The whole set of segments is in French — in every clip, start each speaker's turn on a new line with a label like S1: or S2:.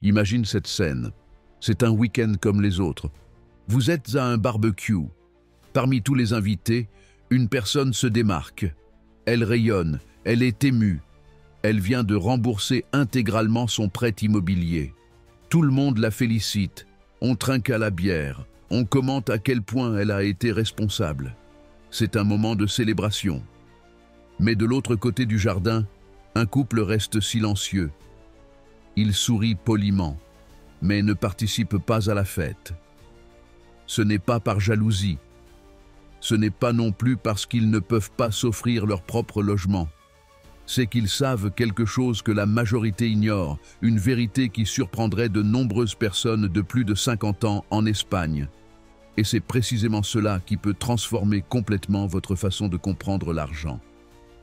S1: Imagine cette scène. C'est un week-end comme les autres. Vous êtes à un barbecue. Parmi tous les invités, une personne se démarque. Elle rayonne, elle est émue. Elle vient de rembourser intégralement son prêt immobilier. Tout le monde la félicite. On trinque à la bière. On commente à quel point elle a été responsable. C'est un moment de célébration. Mais de l'autre côté du jardin, un couple reste silencieux. Il sourit poliment, mais ne participe pas à la fête. Ce n'est pas par jalousie. Ce n'est pas non plus parce qu'ils ne peuvent pas s'offrir leur propre logement. C'est qu'ils savent quelque chose que la majorité ignore, une vérité qui surprendrait de nombreuses personnes de plus de 50 ans en Espagne. Et c'est précisément cela qui peut transformer complètement votre façon de comprendre l'argent.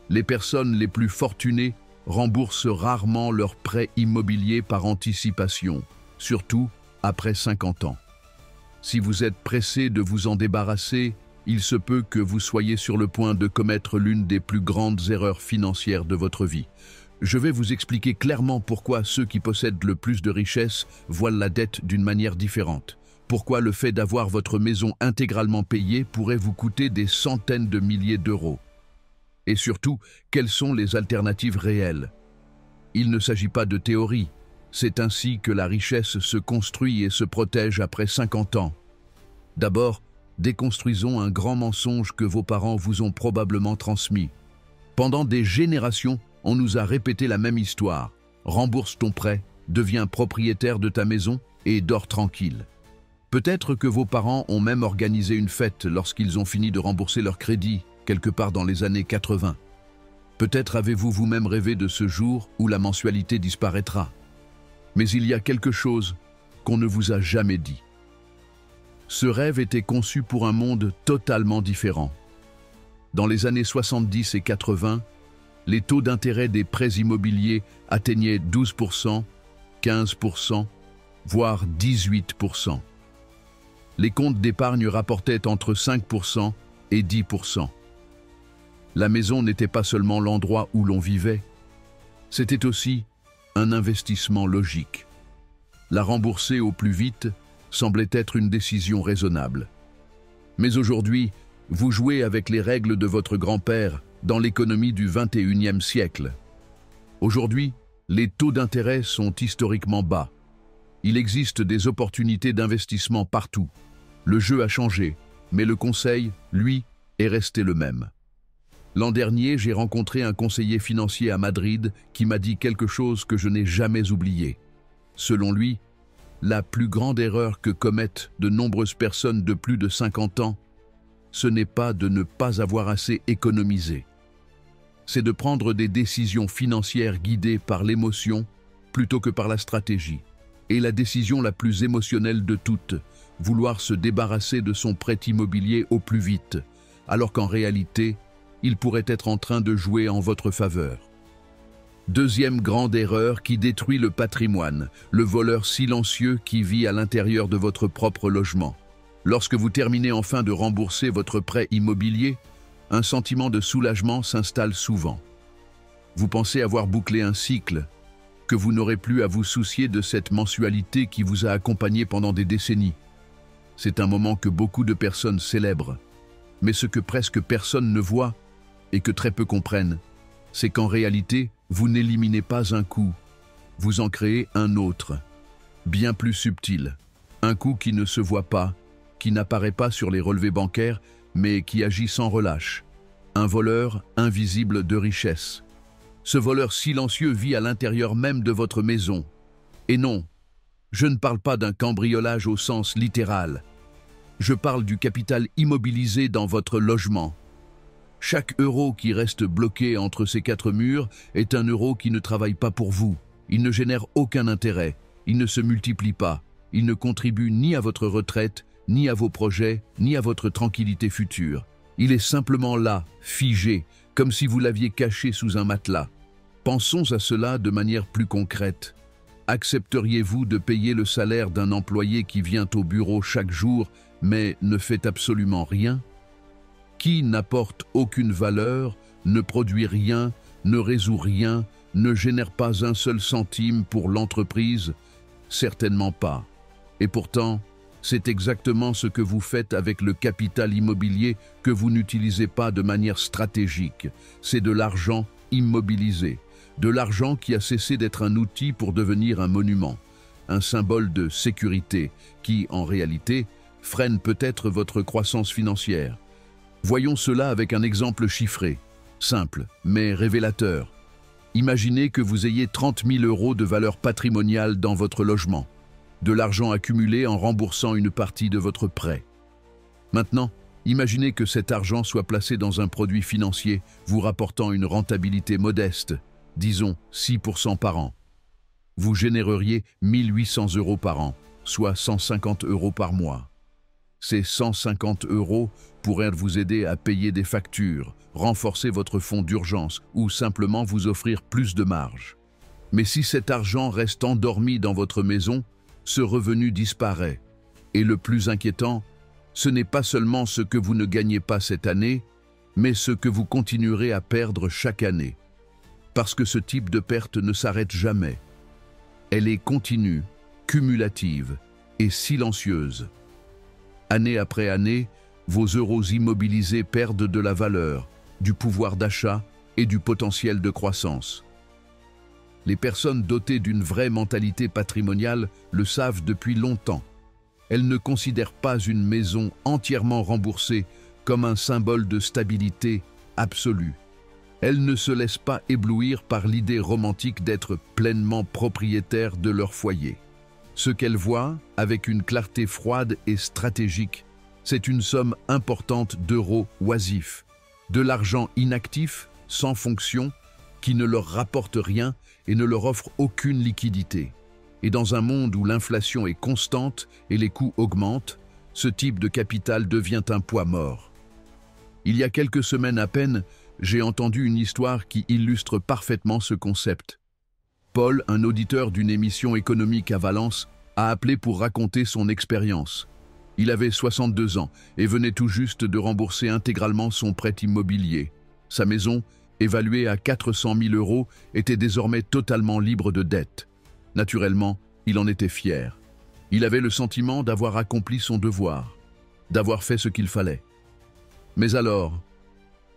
S1: Les personnes les plus fortunées remboursent rarement leurs prêts immobiliers par anticipation, surtout après 50 ans. Si vous êtes pressé de vous en débarrasser, il se peut que vous soyez sur le point de commettre l'une des plus grandes erreurs financières de votre vie. Je vais vous expliquer clairement pourquoi ceux qui possèdent le plus de richesses voient la dette d'une manière différente. Pourquoi le fait d'avoir votre maison intégralement payée pourrait vous coûter des centaines de milliers d'euros. Et surtout, quelles sont les alternatives réelles? Il ne s'agit pas de théorie. C'est ainsi que la richesse se construit et se protège après 50 ans. D'abord, déconstruisons un grand mensonge que vos parents vous ont probablement transmis. Pendant des générations, on nous a répété la même histoire. Rembourse ton prêt, deviens propriétaire de ta maison et dors tranquille. Peut-être que vos parents ont même organisé une fête lorsqu'ils ont fini de rembourser leur crédit, quelque part dans les années 80. Peut-être avez-vous vous-même rêvé de ce jour où la mensualité disparaîtra. Mais il y a quelque chose qu'on ne vous a jamais dit. Ce rêve était conçu pour un monde totalement différent. Dans les années 70 et 80, les taux d'intérêt des prêts immobiliers atteignaient 12%, 15%, voire 18%. Les comptes d'épargne rapportaient entre 5% et 10%. La maison n'était pas seulement l'endroit où l'on vivait, c'était aussi un investissement logique. La rembourser au plus vite semblait être une décision raisonnable. Mais aujourd'hui, vous jouez avec les règles de votre grand-père dans l'économie du XXIe siècle. Aujourd'hui, les taux d'intérêt sont historiquement bas. Il existe des opportunités d'investissement partout. Le jeu a changé, mais le conseil, lui, est resté le même. L'an dernier, j'ai rencontré un conseiller financier à Madrid qui m'a dit quelque chose que je n'ai jamais oublié. Selon lui, la plus grande erreur que commettent de nombreuses personnes de plus de 50 ans, ce n'est pas de ne pas avoir assez économisé. C'est de prendre des décisions financières guidées par l'émotion plutôt que par la stratégie. Et la décision la plus émotionnelle de toutes, vouloir se débarrasser de son prêt immobilier au plus vite, alors qu'en réalité, il pourrait être en train de jouer en votre faveur. Deuxième grande erreur qui détruit le patrimoine, le voleur silencieux qui vit à l'intérieur de votre propre logement. Lorsque vous terminez enfin de rembourser votre prêt immobilier, un sentiment de soulagement s'installe souvent. Vous pensez avoir bouclé un cycle, que vous n'aurez plus à vous soucier de cette mensualité qui vous a accompagné pendant des décennies. C'est un moment que beaucoup de personnes célèbrent, mais ce que presque personne ne voit et que très peu comprennent, c'est qu'en réalité, vous n'éliminez pas un coût, vous en créez un autre, bien plus subtil, un coût qui ne se voit pas, qui n'apparaît pas sur les relevés bancaires, mais qui agit sans relâche, un voleur invisible de richesse. Ce voleur silencieux vit à l'intérieur même de votre maison. Et non, je ne parle pas d'un cambriolage au sens littéral. Je parle du capital immobilisé dans votre logement. Chaque euro qui reste bloqué entre ces quatre murs est un euro qui ne travaille pas pour vous. Il ne génère aucun intérêt, il ne se multiplie pas, il ne contribue ni à votre retraite, ni à vos projets, ni à votre tranquillité future. Il est simplement là, figé, comme si vous l'aviez caché sous un matelas. Pensons à cela de manière plus concrète. Accepteriez-vous de payer le salaire d'un employé qui vient au bureau chaque jour, mais ne fait absolument rien? Qui n'apporte aucune valeur, ne produit rien, ne résout rien, ne génère pas un seul centime pour l'entreprise? Certainement pas. Et pourtant, c'est exactement ce que vous faites avec le capital immobilier que vous n'utilisez pas de manière stratégique. C'est de l'argent immobilisé, de l'argent qui a cessé d'être un outil pour devenir un monument, un symbole de sécurité qui, en réalité, freine peut-être votre croissance financière. Voyons cela avec un exemple chiffré, simple mais révélateur. Imaginez que vous ayez 30 000 € de valeur patrimoniale dans votre logement, de l'argent accumulé en remboursant une partie de votre prêt. Maintenant, imaginez que cet argent soit placé dans un produit financier vous rapportant une rentabilité modeste, disons 6% par an. Vous généreriez 1 800 € par an, soit 150 € par mois. Ces 150 € pourraient vous aider à payer des factures, renforcer votre fonds d'urgence ou simplement vous offrir plus de marge. Mais si cet argent reste endormi dans votre maison, ce revenu disparaît. Et le plus inquiétant, ce n'est pas seulement ce que vous ne gagnez pas cette année, mais ce que vous continuerez à perdre chaque année. Parce que ce type de perte ne s'arrête jamais. Elle est continue, cumulative et silencieuse. Année après année, vos euros immobilisés perdent de la valeur, du pouvoir d'achat et du potentiel de croissance. Les personnes dotées d'une vraie mentalité patrimoniale le savent depuis longtemps. Elles ne considèrent pas une maison entièrement remboursée comme un symbole de stabilité absolue. Elles ne se laissent pas éblouir par l'idée romantique d'être pleinement propriétaires de leur foyer. Ce qu'elles voient, avec une clarté froide et stratégique, c'est une somme importante d'euros oisifs, de l'argent inactif, sans fonction, qui ne leur rapporte rien et ne leur offre aucune liquidité. Et dans un monde où l'inflation est constante et les coûts augmentent, ce type de capital devient un poids mort. Il y a quelques semaines à peine, j'ai entendu une histoire qui illustre parfaitement ce concept. Paul, un auditeur d'une émission économique à Valence, a appelé pour raconter son expérience. Il avait 62 ans et venait tout juste de rembourser intégralement son prêt immobilier. Sa maison, évaluée à 400 000 €, était désormais totalement libre de dettes. Naturellement, il en était fier. Il avait le sentiment d'avoir accompli son devoir, d'avoir fait ce qu'il fallait. Mais alors,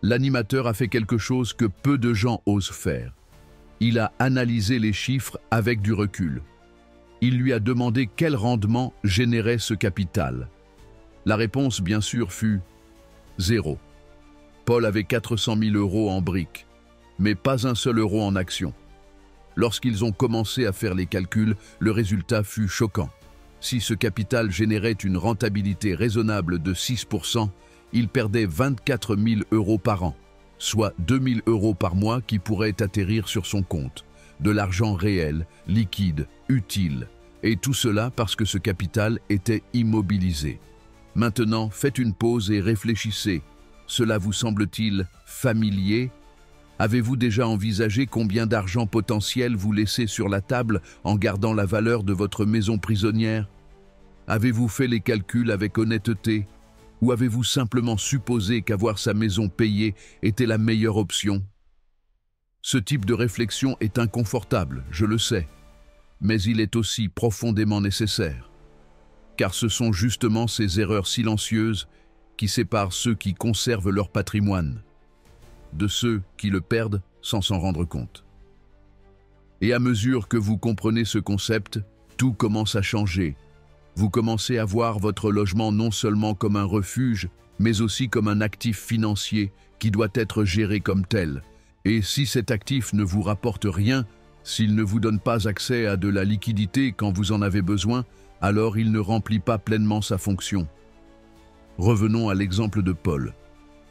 S1: l'animateur a fait quelque chose que peu de gens osent faire. Il a analysé les chiffres avec du recul. Il lui a demandé quel rendement générait ce capital. La réponse, bien sûr, fut 0. Paul avait 400 000 € en briques, mais pas un seul euro en actions. Lorsqu'ils ont commencé à faire les calculs, le résultat fut choquant. Si ce capital générait une rentabilité raisonnable de 6%, il perdait 24 000 € par an, soit 2 000 € par mois qui pourraient atterrir sur son compte. De l'argent réel, liquide, utile. Et tout cela parce que ce capital était immobilisé. Maintenant, faites une pause et réfléchissez. Cela vous semble-t-il familier ? Avez-vous déjà envisagé combien d'argent potentiel vous laissez sur la table en gardant la valeur de votre maison prisonnière ? Avez-vous fait les calculs avec honnêteté ? Ou avez-vous simplement supposé qu'avoir sa maison payée était la meilleure option ? Ce type de réflexion est inconfortable, je le sais, mais il est aussi profondément nécessaire. Car ce sont justement ces erreurs silencieuses qui séparent ceux qui conservent leur patrimoine de ceux qui le perdent sans s'en rendre compte. Et à mesure que vous comprenez ce concept, tout commence à changer. Vous commencez à voir votre logement non seulement comme un refuge, mais aussi comme un actif financier qui doit être géré comme tel. Et si cet actif ne vous rapporte rien, s'il ne vous donne pas accès à de la liquidité quand vous en avez besoin, alors il ne remplit pas pleinement sa fonction. Revenons à l'exemple de Paul.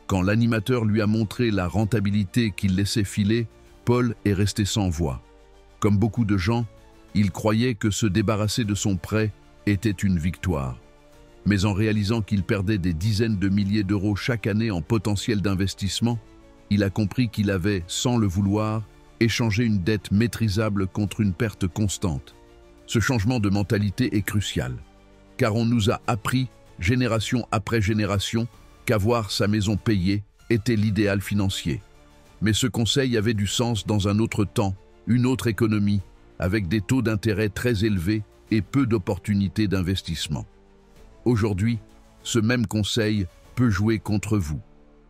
S1: Quand l'animateur lui a montré la rentabilité qu'il laissait filer, Paul est resté sans voix. Comme beaucoup de gens, il croyait que se débarrasser de son prêt était une victoire. Mais en réalisant qu'il perdait des dizaines de milliers d'euros chaque année en potentiel d'investissement, il a compris qu'il avait, sans le vouloir, échangé une dette maîtrisable contre une perte constante. Ce changement de mentalité est crucial, car on nous a appris, génération après génération, qu'avoir sa maison payée était l'idéal financier. Mais ce conseil avait du sens dans un autre temps, une autre économie, avec des taux d'intérêt très élevés et peu d'opportunités d'investissement. Aujourd'hui, ce même conseil peut jouer contre vous.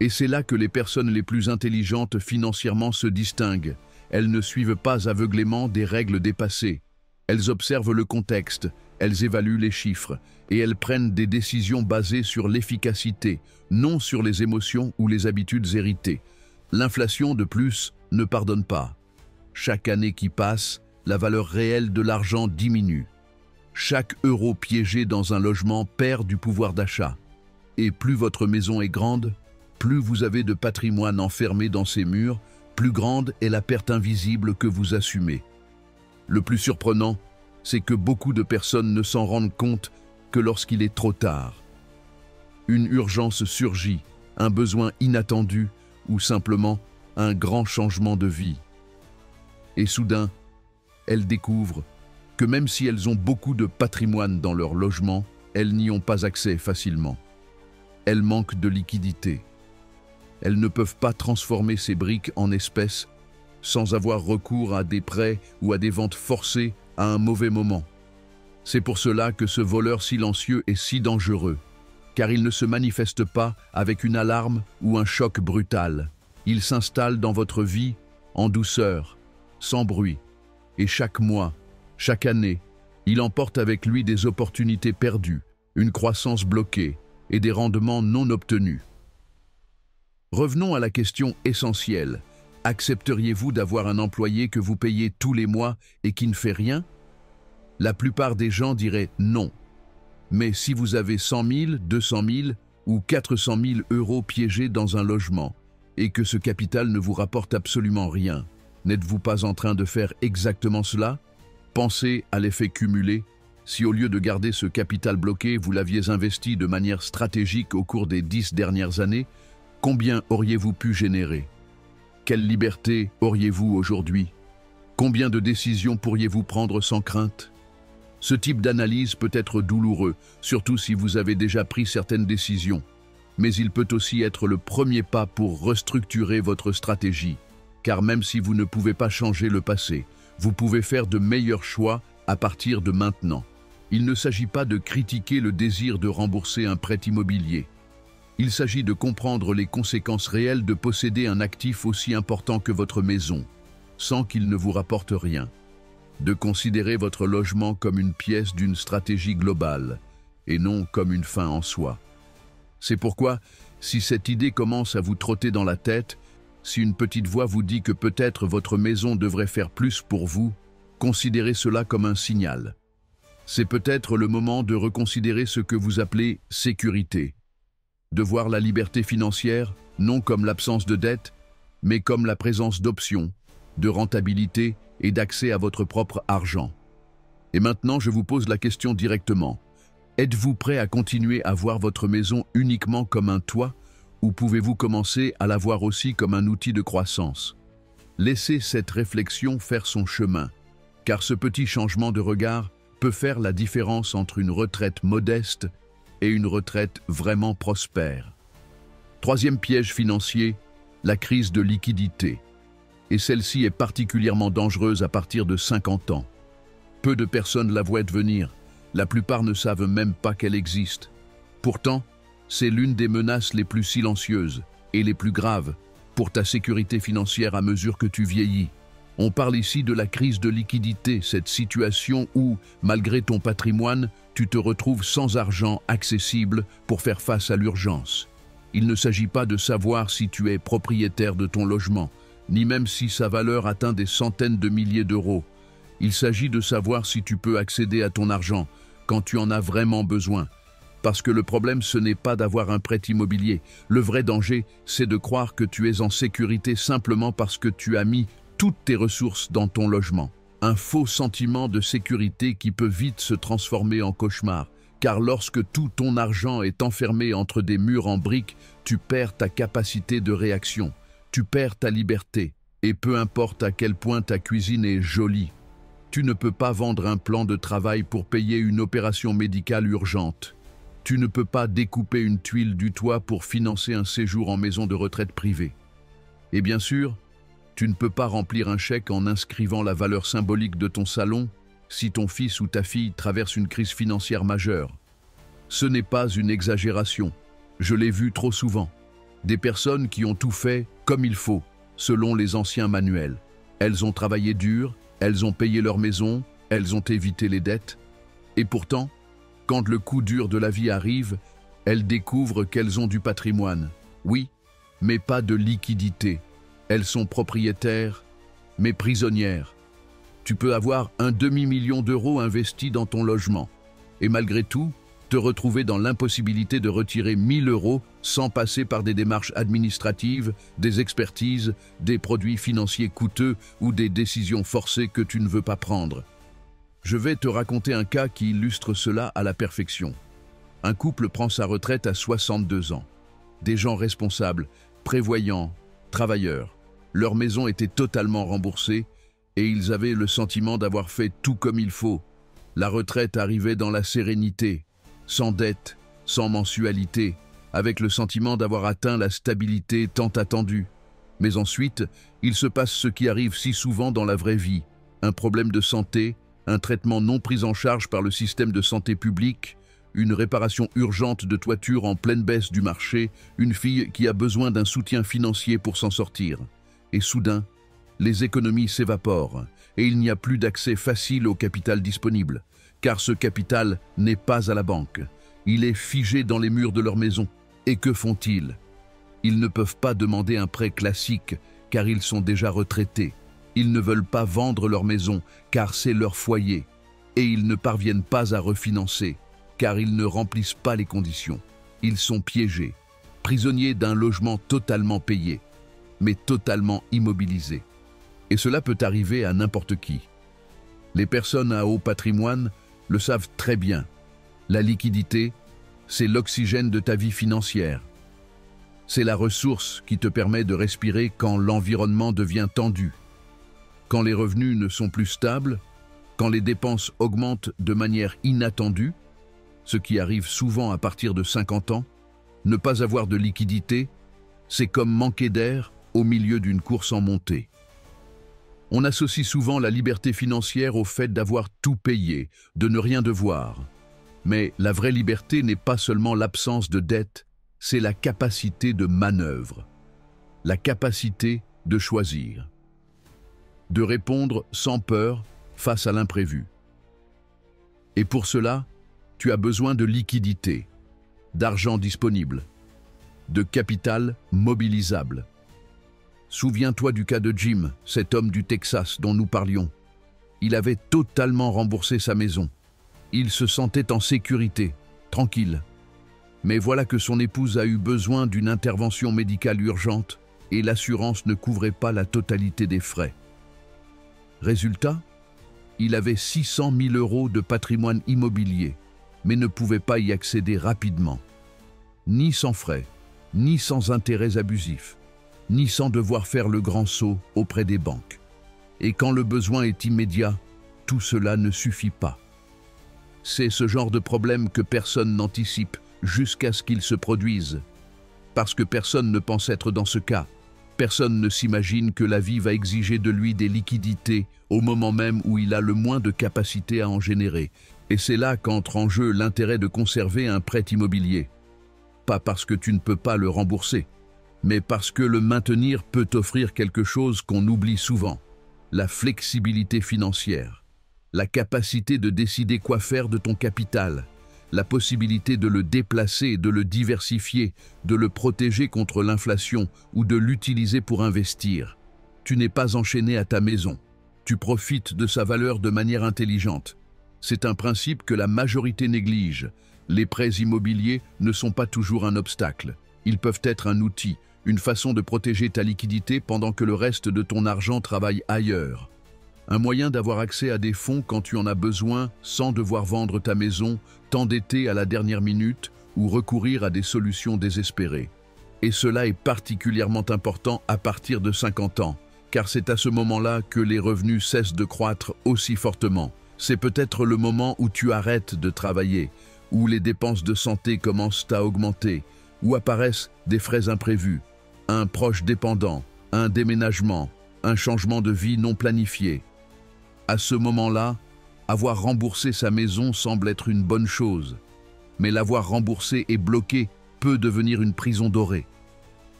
S1: Et c'est là que les personnes les plus intelligentes financièrement se distinguent. Elles ne suivent pas aveuglément des règles dépassées. Elles observent le contexte, elles évaluent les chiffres et elles prennent des décisions basées sur l'efficacité, non sur les émotions ou les habitudes héritées. L'inflation, de plus, ne pardonne pas. Chaque année qui passe, la valeur réelle de l'argent diminue. Chaque euro piégé dans un logement perd du pouvoir d'achat. Et plus votre maison est grande, plus vous avez de patrimoine enfermé dans ses murs, plus grande est la perte invisible que vous assumez. Le plus surprenant, c'est que beaucoup de personnes ne s'en rendent compte que lorsqu'il est trop tard. Une urgence surgit, un besoin inattendu ou simplement un grand changement de vie. Et soudain, elles découvrent que même si elles ont beaucoup de patrimoine dans leur logement, elles n'y ont pas accès facilement. Elles manquent de liquidité. Elles ne peuvent pas transformer ces briques en espèces sans avoir recours à des prêts ou à des ventes forcées à un mauvais moment. C'est pour cela que ce voleur silencieux est si dangereux, car il ne se manifeste pas avec une alarme ou un choc brutal. Il s'installe dans votre vie en douceur, sans bruit, et chaque mois, chaque année, il emporte avec lui des opportunités perdues, une croissance bloquée et des rendements non obtenus. Revenons à la question essentielle. Accepteriez-vous d'avoir un employé que vous payez tous les mois et qui ne fait rien? La plupart des gens diraient non. Mais si vous avez 100 000, 200 000 ou 400 000 euros piégés dans un logement et que ce capital ne vous rapporte absolument rien, n'êtes-vous pas en train de faire exactement cela? Pensez à l'effet cumulé. Si au lieu de garder ce capital bloqué, vous l'aviez investi de manière stratégique au cours des 10 dernières années, combien auriez-vous pu générer? Quelle liberté auriez-vous aujourd'hui? Combien de décisions pourriez-vous prendre sans crainte? Ce type d'analyse peut être douloureux, surtout si vous avez déjà pris certaines décisions. Mais il peut aussi être le premier pas pour restructurer votre stratégie. Car même si vous ne pouvez pas changer le passé, vous pouvez faire de meilleurs choix à partir de maintenant. Il ne s'agit pas de critiquer le désir de rembourser un prêt immobilier. Il s'agit de comprendre les conséquences réelles de posséder un actif aussi important que votre maison, sans qu'il ne vous rapporte rien. De considérer votre logement comme une pièce d'une stratégie globale, et non comme une fin en soi. C'est pourquoi, si cette idée commence à vous trotter dans la tête, si une petite voix vous dit que peut-être votre maison devrait faire plus pour vous, considérez cela comme un signal. C'est peut-être le moment de reconsidérer ce que vous appelez sécurité. De voir la liberté financière, non comme l'absence de dette, mais comme la présence d'options, de rentabilité et d'accès à votre propre argent. Et maintenant, je vous pose la question directement. Êtes-vous prêt à continuer à voir votre maison uniquement comme un toit, ou pouvez-vous commencer à la voir aussi comme un outil de croissance? Laissez cette réflexion faire son chemin, car ce petit changement de regard peut faire la différence entre une retraite modeste et une retraite vraiment prospère. Troisième piège financier, la crise de liquidité. Et celle-ci est particulièrement dangereuse à partir de 50 ans. Peu de personnes la voient venir, la plupart ne savent même pas qu'elle existe. Pourtant, c'est l'une des menaces les plus silencieuses et les plus graves pour ta sécurité financière à mesure que tu vieillis. On parle ici de la crise de liquidité, cette situation où, malgré ton patrimoine, tu te retrouves sans argent accessible pour faire face à l'urgence. Il ne s'agit pas de savoir si tu es propriétaire de ton logement, ni même si sa valeur atteint des centaines de milliers d'euros. Il s'agit de savoir si tu peux accéder à ton argent quand tu en as vraiment besoin. Parce que le problème, ce n'est pas d'avoir un prêt immobilier. Le vrai danger, c'est de croire que tu es en sécurité simplement parce que tu as mis toutes tes ressources dans ton logement. Un faux sentiment de sécurité qui peut vite se transformer en cauchemar. Car lorsque tout ton argent est enfermé entre des murs en briques, tu perds ta capacité de réaction. Tu perds ta liberté, et peu importe à quel point ta cuisine est jolie, tu ne peux pas vendre un plan de travail pour payer une opération médicale urgente. Tu ne peux pas découper une tuile du toit pour financer un séjour en maison de retraite privée. Et bien sûr, tu ne peux pas remplir un chèque en inscrivant la valeur symbolique de ton salon si ton fils ou ta fille traverse une crise financière majeure. Ce n'est pas une exagération. Je l'ai vu trop souvent. Des personnes qui ont tout fait comme il faut, selon les anciens manuels. Elles ont travaillé dur, elles ont payé leur maison, elles ont évité les dettes. Et pourtant, quand le coup dur de la vie arrive, elles découvrent qu'elles ont du patrimoine. Oui, mais pas de liquidité. Elles sont propriétaires, mais prisonnières. Tu peux avoir un demi-million d'euros investis dans ton logement. Et malgré tout, te retrouver dans l'impossibilité de retirer 1 000 euros sans passer par des démarches administratives, des expertises, des produits financiers coûteux ou des décisions forcées que tu ne veux pas prendre. Je vais te raconter un cas qui illustre cela à la perfection. Un couple prend sa retraite à 62 ans. Des gens responsables, prévoyants, travailleurs. Leur maison était totalement remboursée et ils avaient le sentiment d'avoir fait tout comme il faut. La retraite arrivait dans la sérénité, sans dette, sans mensualité, avec le sentiment d'avoir atteint la stabilité tant attendue. Mais ensuite, il se passe ce qui arrive si souvent dans la vraie vie. Un problème de santé, un traitement non pris en charge par le système de santé publique, une réparation urgente de toiture en pleine baisse du marché, une fille qui a besoin d'un soutien financier pour s'en sortir. Et soudain, les économies s'évaporent et il n'y a plus d'accès facile au capital disponible. Car ce capital n'est pas à la banque. Il est figé dans les murs de leur maison. Et que font-ils? Ils ne peuvent pas demander un prêt classique, car ils sont déjà retraités. Ils ne veulent pas vendre leur maison, car c'est leur foyer. Et ils ne parviennent pas à refinancer, car ils ne remplissent pas les conditions. Ils sont piégés, prisonniers d'un logement totalement payé, mais totalement immobilisé. Et cela peut arriver à n'importe qui. Les personnes à haut patrimoine le savent très bien. La liquidité, c'est l'oxygène de ta vie financière. C'est la ressource qui te permet de respirer quand l'environnement devient tendu. Quand les revenus ne sont plus stables, quand les dépenses augmentent de manière inattendue, ce qui arrive souvent à partir de 50 ans, ne pas avoir de liquidité, c'est comme manquer d'air au milieu d'une course en montée. On associe souvent la liberté financière au fait d'avoir tout payé, de ne rien devoir. Mais la vraie liberté n'est pas seulement l'absence de dette, c'est la capacité de manœuvre, la capacité de choisir, de répondre sans peur face à l'imprévu. Et pour cela, tu as besoin de liquidité, d'argent disponible, de capital mobilisable. Souviens-toi du cas de Jim, cet homme du Texas dont nous parlions. Il avait totalement remboursé sa maison. Il se sentait en sécurité, tranquille. Mais voilà que son épouse a eu besoin d'une intervention médicale urgente et l'assurance ne couvrait pas la totalité des frais. Résultat, il avait 600 000 euros de patrimoine immobilier, mais ne pouvait pas y accéder rapidement. Ni sans frais, ni sans intérêts abusifs, ni sans devoir faire le grand saut auprès des banques. Et quand le besoin est immédiat, tout cela ne suffit pas. C'est ce genre de problème que personne n'anticipe jusqu'à ce qu'il se produise. Parce que personne ne pense être dans ce cas. Personne ne s'imagine que la vie va exiger de lui des liquidités au moment même où il a le moins de capacité à en générer. Et c'est là qu'entre en jeu l'intérêt de conserver un prêt immobilier. Pas parce que tu ne peux pas le rembourser, mais parce que le maintenir peut t'offrir quelque chose qu'on oublie souvent, la flexibilité financière, la capacité de décider quoi faire de ton capital, la possibilité de le déplacer, de le diversifier, de le protéger contre l'inflation ou de l'utiliser pour investir. Tu n'es pas enchaîné à ta maison, tu profites de sa valeur de manière intelligente. C'est un principe que la majorité néglige. Les prêts immobiliers ne sont pas toujours un obstacle. Ils peuvent être un outil, une façon de protéger ta liquidité pendant que le reste de ton argent travaille ailleurs. Un moyen d'avoir accès à des fonds quand tu en as besoin sans devoir vendre ta maison, t'endetter à la dernière minute ou recourir à des solutions désespérées. Et cela est particulièrement important à partir de 50 ans, car c'est à ce moment-là que les revenus cessent de croître aussi fortement. C'est peut-être le moment où tu arrêtes de travailler, où les dépenses de santé commencent à augmenter, où apparaissent des frais imprévus, un proche dépendant, un déménagement, un changement de vie non planifié. À ce moment-là, Avoir remboursé sa maison semble être une bonne chose, mais l'avoir remboursée et bloquée peut devenir une prison dorée,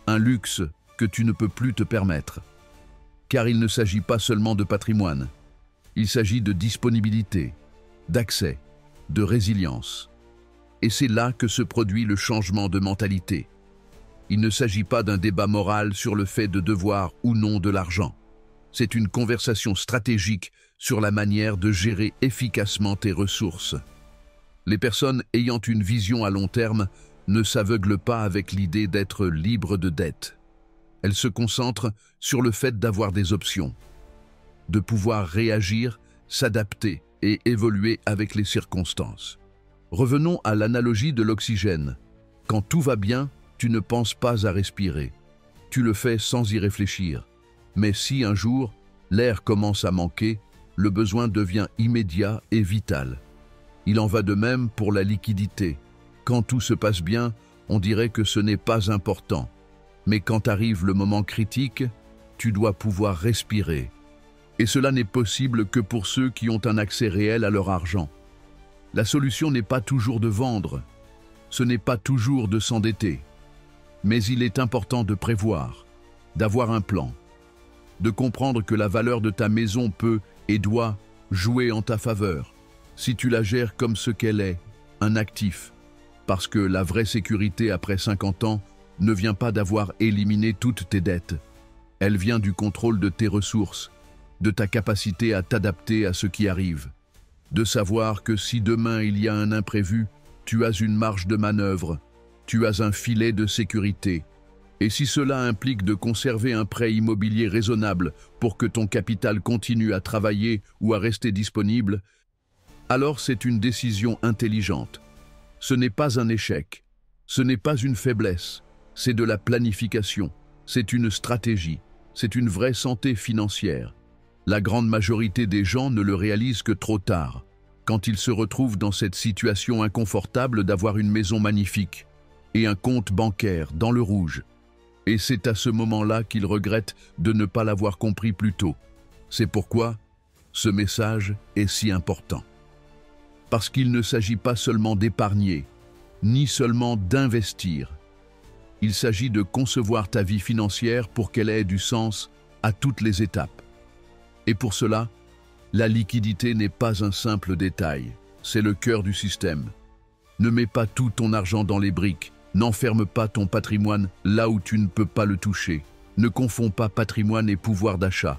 S1: un luxe que tu ne peux plus te permettre. Car il ne s'agit pas seulement de patrimoine, il s'agit de disponibilité, d'accès, de résilience. Et c'est là que se produit le changement de mentalité. Il ne s'agit pas d'un débat moral sur le fait de devoir ou non de l'argent. C'est une conversation stratégique sur la manière de gérer efficacement tes ressources. Les personnes ayant une vision à long terme ne s'aveuglent pas avec l'idée d'être libres de dettes. Elles se concentrent sur le fait d'avoir des options, de pouvoir réagir, s'adapter et évoluer avec les circonstances. Revenons à l'analogie de l'oxygène. Quand tout va bien, tu ne penses pas à respirer. Tu le fais sans y réfléchir. Mais si un jour, l'air commence à manquer, le besoin devient immédiat et vital. Il en va de même pour la liquidité. Quand tout se passe bien, on dirait que ce n'est pas important. Mais quand arrive le moment critique, tu dois pouvoir respirer. Et cela n'est possible que pour ceux qui ont un accès réel à leur argent. La solution n'est pas toujours de vendre. Ce n'est pas toujours de s'endetter. Mais il est important de prévoir, d'avoir un plan, de comprendre que la valeur de ta maison peut et doit jouer en ta faveur, si tu la gères comme ce qu'elle est, un actif, parce que la vraie sécurité après 50 ans ne vient pas d'avoir éliminé toutes tes dettes. Elle vient du contrôle de tes ressources, de ta capacité à t'adapter à ce qui arrive, de savoir que si demain il y a un imprévu, tu as une marge de manœuvre, tu as un filet de sécurité. Et si cela implique de conserver un prêt immobilier raisonnable pour que ton capital continue à travailler ou à rester disponible, alors c'est une décision intelligente. Ce n'est pas un échec, ce n'est pas une faiblesse, c'est de la planification, c'est une stratégie, c'est une vraie santé financière. La grande majorité des gens ne le réalisent que trop tard, quand ils se retrouvent dans cette situation inconfortable d'avoir une maison magnifique et un compte bancaire dans le rouge. Et c'est à ce moment-là qu'ils regrettent de ne pas l'avoir compris plus tôt. C'est pourquoi ce message est si important. Parce qu'il ne s'agit pas seulement d'épargner, ni seulement d'investir. Il s'agit de concevoir ta vie financière pour qu'elle ait du sens à toutes les étapes. Et pour cela, la liquidité n'est pas un simple détail, c'est le cœur du système. Ne mets pas tout ton argent dans les briques, n'enferme pas ton patrimoine là où tu ne peux pas le toucher. Ne confonds pas patrimoine et pouvoir d'achat,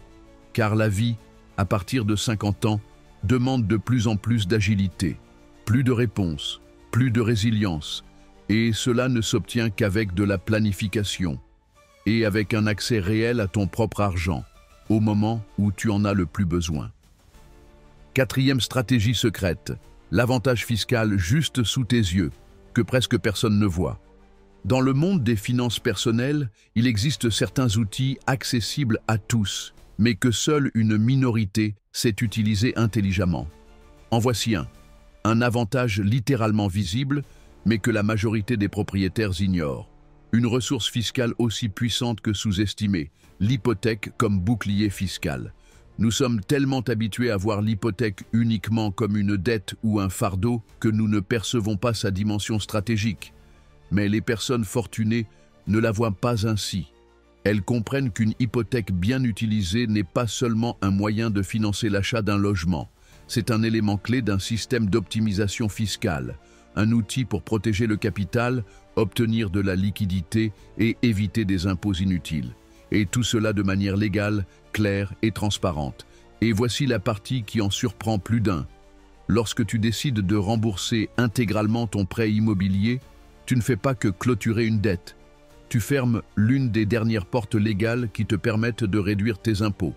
S1: car la vie, à partir de 50 ans, demande de plus en plus d'agilité, plus de réponses, plus de résilience, et cela ne s'obtient qu'avec de la planification et avec un accès réel à ton propre argent, au moment où tu en as le plus besoin. Quatrième stratégie secrète, l'avantage fiscal juste sous tes yeux, que presque personne ne voit. Dans le monde des finances personnelles, il existe certains outils accessibles à tous, mais que seule une minorité sait utiliser intelligemment. En voici un avantage littéralement visible, mais que la majorité des propriétaires ignorent. Une ressource fiscale aussi puissante que sous-estimée, l'hypothèque comme bouclier fiscal. Nous sommes tellement habitués à voir l'hypothèque uniquement comme une dette ou un fardeau que nous ne percevons pas sa dimension stratégique. Mais les personnes fortunées ne la voient pas ainsi. Elles comprennent qu'une hypothèque bien utilisée n'est pas seulement un moyen de financer l'achat d'un logement. C'est un élément clé d'un système d'optimisation fiscale, un outil pour protéger le capital, obtenir de la liquidité et éviter des impôts inutiles. Et tout cela de manière légale, claire et transparente. Et voici la partie qui en surprend plus d'un. Lorsque tu décides de rembourser intégralement ton prêt immobilier, tu ne fais pas que clôturer une dette. Tu fermes l'une des dernières portes légales qui te permettent de réduire tes impôts.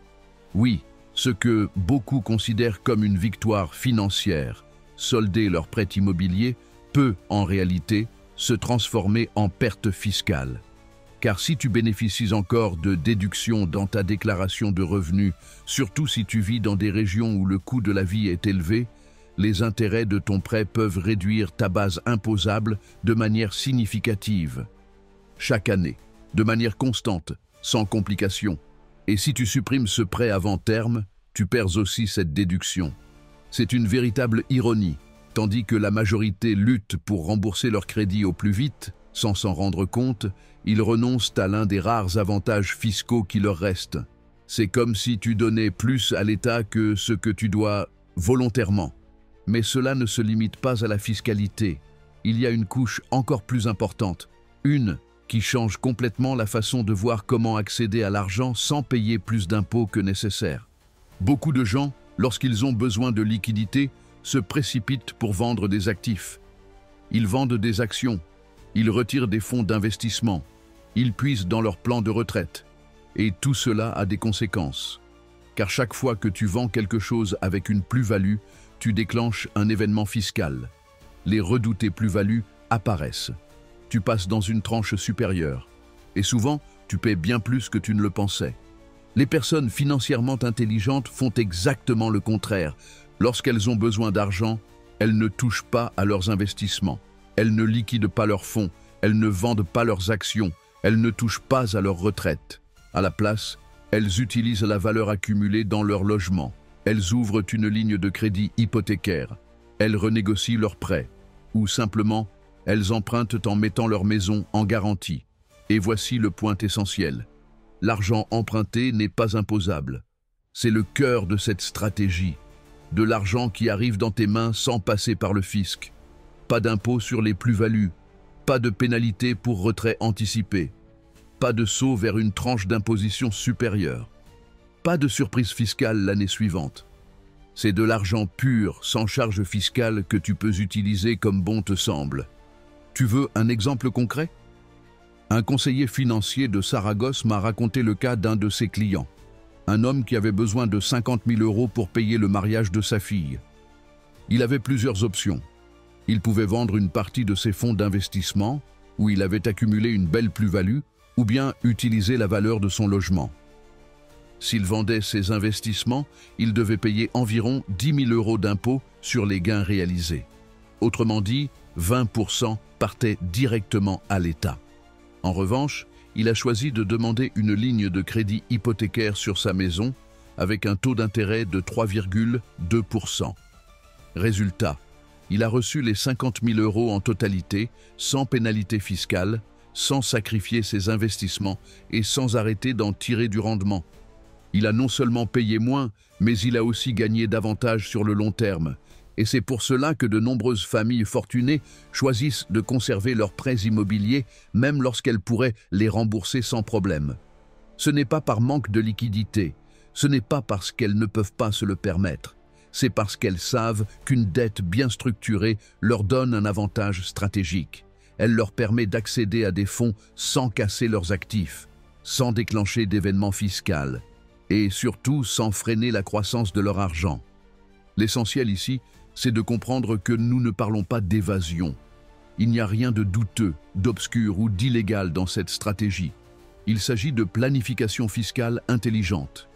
S1: Oui, ce que beaucoup considèrent comme une victoire financière, solder leur prêt immobilier, peut en réalité se transformer en perte fiscale. Car si tu bénéficies encore de déductions dans ta déclaration de revenus, surtout si tu vis dans des régions où le coût de la vie est élevé, les intérêts de ton prêt peuvent réduire ta base imposable de manière significative. Chaque année, de manière constante, sans complications. Et si tu supprimes ce prêt avant terme, tu perds aussi cette déduction. C'est une véritable ironie. Tandis que la majorité lutte pour rembourser leur crédit au plus vite, sans s'en rendre compte, ils renoncent à l'un des rares avantages fiscaux qui leur restent. C'est comme si tu donnais plus à l'État que ce que tu dois volontairement. Mais cela ne se limite pas à la fiscalité. Il y a une couche encore plus importante, une qui change complètement la façon de voir comment accéder à l'argent sans payer plus d'impôts que nécessaire. Beaucoup de gens, lorsqu'ils ont besoin de liquidités, se précipitent pour vendre des actifs. Ils vendent des actions, ils retirent des fonds d'investissement, ils puisent dans leur plan de retraite. Et tout cela a des conséquences. Car chaque fois que tu vends quelque chose avec une plus-value, tu déclenches un événement fiscal. Les redoutées plus-values apparaissent. Tu passes dans une tranche supérieure. Et souvent, tu paies bien plus que tu ne le pensais. Les personnes financièrement intelligentes font exactement le contraire. Lorsqu'elles ont besoin d'argent, elles ne touchent pas à leurs investissements. Elles ne liquident pas leurs fonds. Elles ne vendent pas leurs actions. Elles ne touchent pas à leur retraite. À la place, elles utilisent la valeur accumulée dans leur logement. Elles ouvrent une ligne de crédit hypothécaire. Elles renégocient leurs prêts. Ou simplement, elles empruntent en mettant leur maison en garantie. Et voici le point essentiel. L'argent emprunté n'est pas imposable. C'est le cœur de cette stratégie. De l'argent qui arrive dans tes mains sans passer par le fisc. Pas d'impôt sur les plus-values. Pas de pénalité pour retrait anticipé. Pas de saut vers une tranche d'imposition supérieure. Pas de surprise fiscale l'année suivante. C'est de l'argent pur, sans charge fiscale, que tu peux utiliser comme bon te semble. Tu veux un exemple concret? Un conseiller financier de Saragosse m'a raconté le cas d'un de ses clients. Un homme qui avait besoin de 50 000 € pour payer le mariage de sa fille. Il avait plusieurs options. Il pouvait vendre une partie de ses fonds d'investissement, où il avait accumulé une belle plus-value, ou bien utiliser la valeur de son logement. S'il vendait ses investissements, il devait payer environ 10 000 € d'impôts sur les gains réalisés. Autrement dit, 20% partaient directement à l'État. En revanche, il a choisi de demander une ligne de crédit hypothécaire sur sa maison avec un taux d'intérêt de 3,2%. Résultat, il a reçu les 50 000 € en totalité, sans pénalité fiscale, sans sacrifier ses investissements et sans arrêter d'en tirer du rendement. Il a non seulement payé moins, mais il a aussi gagné davantage sur le long terme. Et c'est pour cela que de nombreuses familles fortunées choisissent de conserver leurs prêts immobiliers, même lorsqu'elles pourraient les rembourser sans problème. Ce n'est pas par manque de liquidité, ce n'est pas parce qu'elles ne peuvent pas se le permettre, c'est parce qu'elles savent qu'une dette bien structurée leur donne un avantage stratégique. Elle leur permet d'accéder à des fonds sans casser leurs actifs, sans déclencher d'événements fiscaux, et surtout sans freiner la croissance de leur argent. L'essentiel ici, c'est de comprendre que nous ne parlons pas d'évasion. Il n'y a rien de douteux, d'obscur ou d'illégal dans cette stratégie. Il s'agit de planification fiscale intelligente,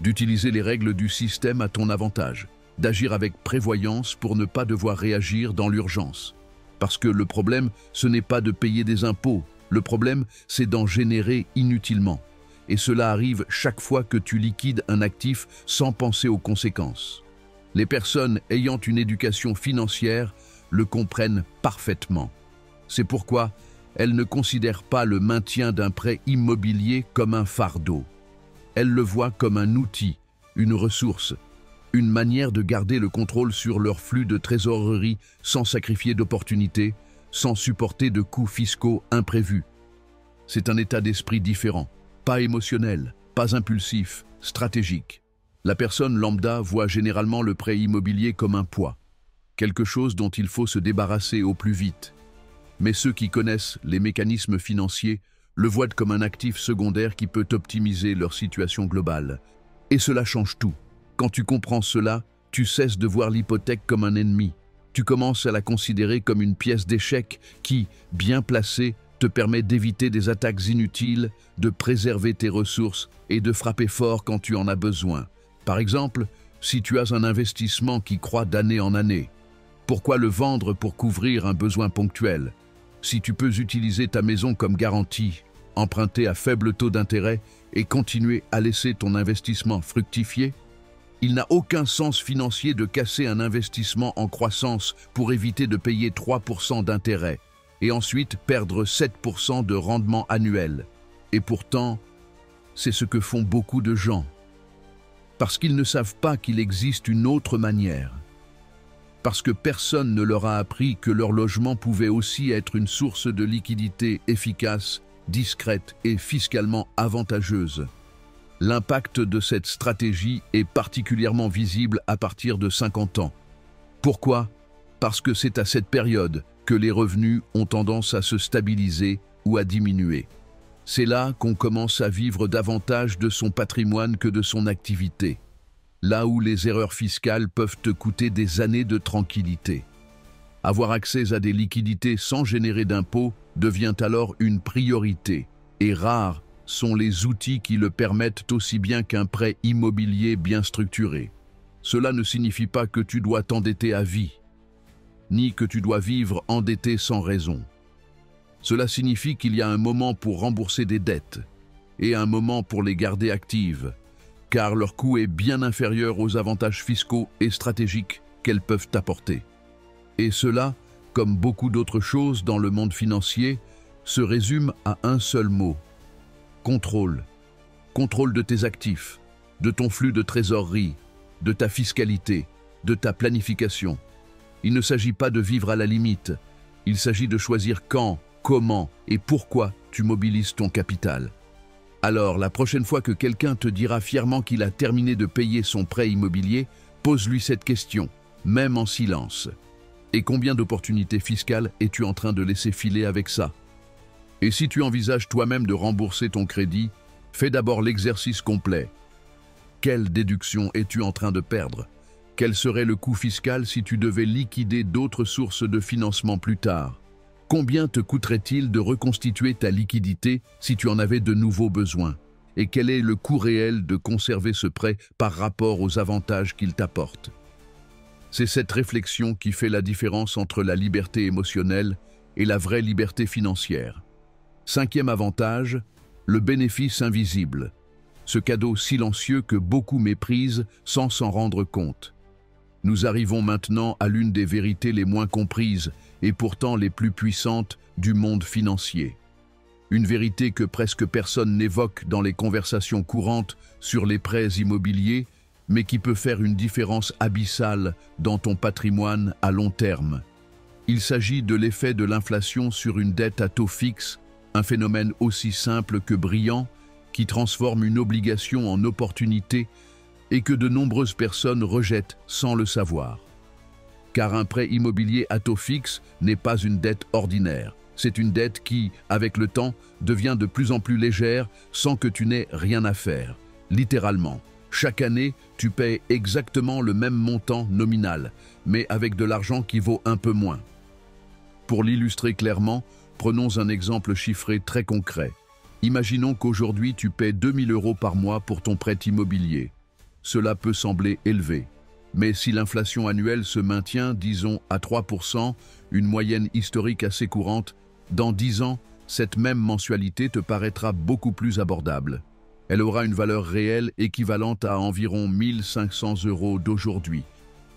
S1: d'utiliser les règles du système à ton avantage, d'agir avec prévoyance pour ne pas devoir réagir dans l'urgence. Parce que le problème, ce n'est pas de payer des impôts, le problème, c'est d'en générer inutilement. Et cela arrive chaque fois que tu liquides un actif sans penser aux conséquences. Les personnes ayant une éducation financière le comprennent parfaitement. C'est pourquoi elles ne considèrent pas le maintien d'un prêt immobilier comme un fardeau. Elles le voient comme un outil, une ressource, une manière de garder le contrôle sur leur flux de trésorerie sans sacrifier d'opportunités, sans supporter de coûts fiscaux imprévus. C'est un état d'esprit différent, pas émotionnel, pas impulsif, stratégique. La personne lambda voit généralement le prêt immobilier comme un poids, quelque chose dont il faut se débarrasser au plus vite. Mais ceux qui connaissent les mécanismes financiers le voient comme un actif secondaire qui peut optimiser leur situation globale. Et cela change tout. Quand tu comprends cela, tu cesses de voir l'hypothèque comme un ennemi. Tu commences à la considérer comme une pièce d'échec qui, bien placée, te permet d'éviter des attaques inutiles, de préserver tes ressources et de frapper fort quand tu en as besoin. Par exemple, si tu as un investissement qui croît d'année en année, pourquoi le vendre pour couvrir un besoin ponctuel? Si tu peux utiliser ta maison comme garantie, emprunter à faible taux d'intérêt et continuer à laisser ton investissement fructifier, Il n'a aucun sens financier de casser un investissement en croissance pour éviter de payer 3% d'intérêt et ensuite perdre 7% de rendement annuel. Et pourtant, c'est ce que font beaucoup de gens. Parce qu'ils ne savent pas qu'il existe une autre manière. Parce que personne ne leur a appris que leur logement pouvait aussi être une source de liquidité efficace, discrète et fiscalement avantageuse. L'impact de cette stratégie est particulièrement visible à partir de 50 ans. Pourquoi? Parce que c'est à cette période que les revenus ont tendance à se stabiliser ou à diminuer. C'est là qu'on commence à vivre davantage de son patrimoine que de son activité. Là où les erreurs fiscales peuvent te coûter des années de tranquillité. Avoir accès à des liquidités sans générer d'impôts devient alors une priorité, et rares sont les outils qui le permettent aussi bien qu'un prêt immobilier bien structuré. Cela ne signifie pas que tu dois t'endetter à vie, ni que tu dois vivre endetté sans raison. Cela signifie qu'il y a un moment pour rembourser des dettes, et un moment pour les garder actives, car leur coût est bien inférieur aux avantages fiscaux et stratégiques qu'elles peuvent apporter. Et cela, comme beaucoup d'autres choses dans le monde financier, se résume à un seul mot: contrôle. Contrôle de tes actifs, de ton flux de trésorerie, de ta fiscalité, de ta planification. Il ne s'agit pas de vivre à la limite, il s'agit de choisir quand, comment et pourquoi tu mobilises ton capital. Alors, la prochaine fois que quelqu'un te dira fièrement qu'il a terminé de payer son prêt immobilier, pose-lui cette question, même en silence. Et combien d'opportunités fiscales es-tu en train de laisser filer avec ça? Et si tu envisages toi-même de rembourser ton crédit, fais d'abord l'exercice complet. Quelle déduction es-tu en train de perdre? Quel serait le coût fiscal si tu devais liquider d'autres sources de financement plus tard? Combien te coûterait-il de reconstituer ta liquidité si tu en avais de nouveaux besoins? Et quel est le coût réel de conserver ce prêt par rapport aux avantages qu'il t'apporte? C'est cette réflexion qui fait la différence entre la liberté émotionnelle et la vraie liberté financière. Cinquième avantage, le bénéfice invisible. Ce cadeau silencieux que beaucoup méprisent sans s'en rendre compte. Nous arrivons maintenant à l'une des vérités les moins comprises et pourtant les plus puissantes du monde financier. Une vérité que presque personne n'évoque dans les conversations courantes sur les prêts immobiliers, mais qui peut faire une différence abyssale dans ton patrimoine à long terme. Il s'agit de l'effet de l'inflation sur une dette à taux fixe, un phénomène aussi simple que brillant, qui transforme une obligation en opportunité et que de nombreuses personnes rejettent sans le savoir. Car un prêt immobilier à taux fixe n'est pas une dette ordinaire. C'est une dette qui, avec le temps, devient de plus en plus légère sans que tu n'aies rien à faire. Littéralement, chaque année, tu payes exactement le même montant nominal, mais avec de l'argent qui vaut un peu moins. Pour l'illustrer clairement, prenons un exemple chiffré très concret. Imaginons qu'aujourd'hui tu paies 2 000 € par mois pour ton prêt immobilier. Cela peut sembler élevé. Mais si l'inflation annuelle se maintient, disons, à 3%, une moyenne historique assez courante, dans 10 ans, cette même mensualité te paraîtra beaucoup plus abordable. Elle aura une valeur réelle équivalente à environ 1 500 € d'aujourd'hui.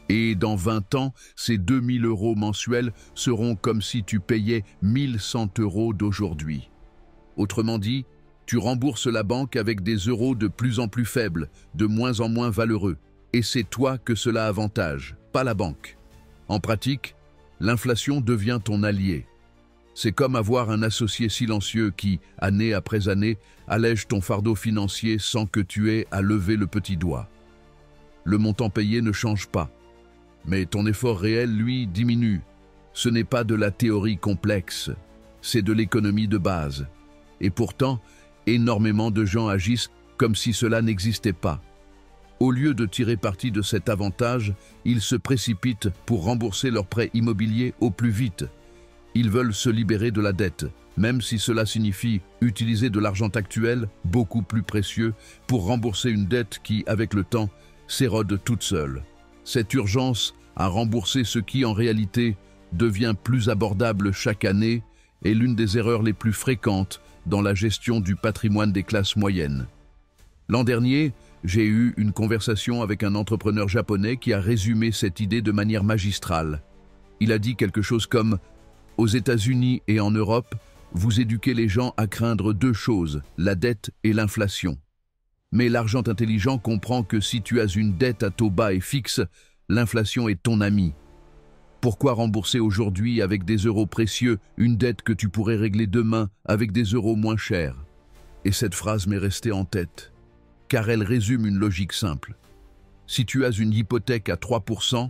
S1: Et dans 20 ans, ces 2 000 € mensuels seront comme si tu payais 1 100 € d'aujourd'hui. Autrement dit, tu rembourses la banque avec des euros de plus en plus faibles, de moins en moins valeureux. Et c'est toi que cela avantage, pas la banque. En pratique, l'inflation devient ton allié. C'est comme avoir un associé silencieux qui, année après année, allège ton fardeau financier sans que tu aies à lever le petit doigt. Le montant payé ne change pas, mais ton effort réel, lui, diminue. Ce n'est pas de la théorie complexe, c'est de l'économie de base. Et pourtant, énormément de gens agissent comme si cela n'existait pas. Au lieu de tirer parti de cet avantage, ils se précipitent pour rembourser leur prêt immobilier au plus vite. Ils veulent se libérer de la dette, même si cela signifie utiliser de l'argent actuel, beaucoup plus précieux, pour rembourser une dette qui, avec le temps, s'érode toute seule. Cette urgence à rembourser ce qui, en réalité, devient plus abordable chaque année est l'une des erreurs les plus fréquentes dans la gestion du patrimoine des classes moyennes. L'an dernier, J'ai eu une conversation avec un entrepreneur japonais qui a résumé cette idée de manière magistrale. Il a dit quelque chose comme « Aux États-Unis et en Europe, vous éduquez les gens à craindre deux choses, la dette et l'inflation. Mais l'argent intelligent comprend que si tu as une dette à taux bas et fixe, l'inflation est ton ami. Pourquoi rembourser aujourd'hui avec des euros précieux une dette que tu pourrais régler demain avec des euros moins chers ?» Et cette phrase m'est restée en tête, car elle résume une logique simple. Si tu as une hypothèque à 3%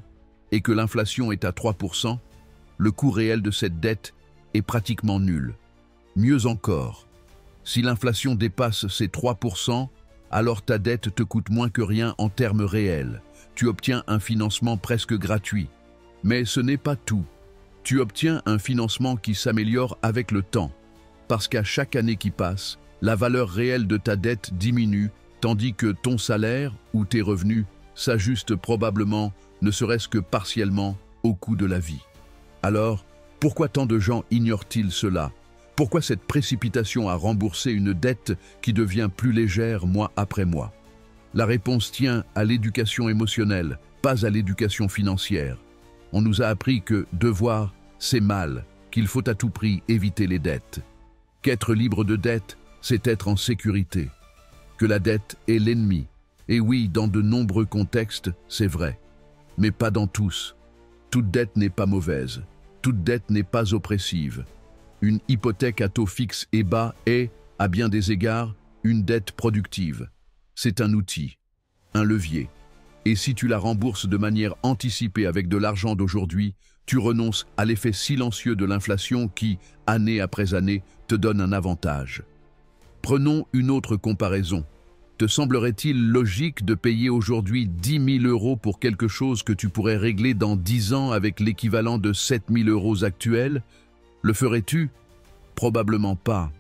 S1: et que l'inflation est à 3%, le coût réel de cette dette est pratiquement nul. Mieux encore, si l'inflation dépasse ces 3%, alors ta dette te coûte moins que rien en termes réels. Tu obtiens un financement presque gratuit. Mais ce n'est pas tout. Tu obtiens un financement qui s'améliore avec le temps, parce qu'à chaque année qui passe, la valeur réelle de ta dette diminue, tandis que ton salaire ou tes revenus s'ajustent probablement, ne serait-ce que partiellement, au coût de la vie. Alors, pourquoi tant de gens ignorent-ils cela? Pourquoi cette précipitation à rembourser une dette qui devient plus légère mois après mois? La réponse tient à l'éducation émotionnelle, pas à l'éducation financière. On nous a appris que devoir, c'est mal, qu'il faut à tout prix éviter les dettes. Qu'être libre de dette, c'est être en sécurité. Que la dette est l'ennemi. Et oui, dans de nombreux contextes, c'est vrai. Mais pas dans tous. Toute dette n'est pas mauvaise. Toute dette n'est pas oppressive. Une hypothèque à taux fixe et bas est, à bien des égards, une dette productive. C'est un outil, un levier. Et si tu la rembourses de manière anticipée avec de l'argent d'aujourd'hui, tu renonces à l'effet silencieux de l'inflation qui, année après année, te donne un avantage. Prenons une autre comparaison. Te semblerait-il logique de payer aujourd'hui 10 000 euros pour quelque chose que tu pourrais régler dans 10 ans avec l'équivalent de 7 000 euros actuels? Le ferais-tu? Probablement pas.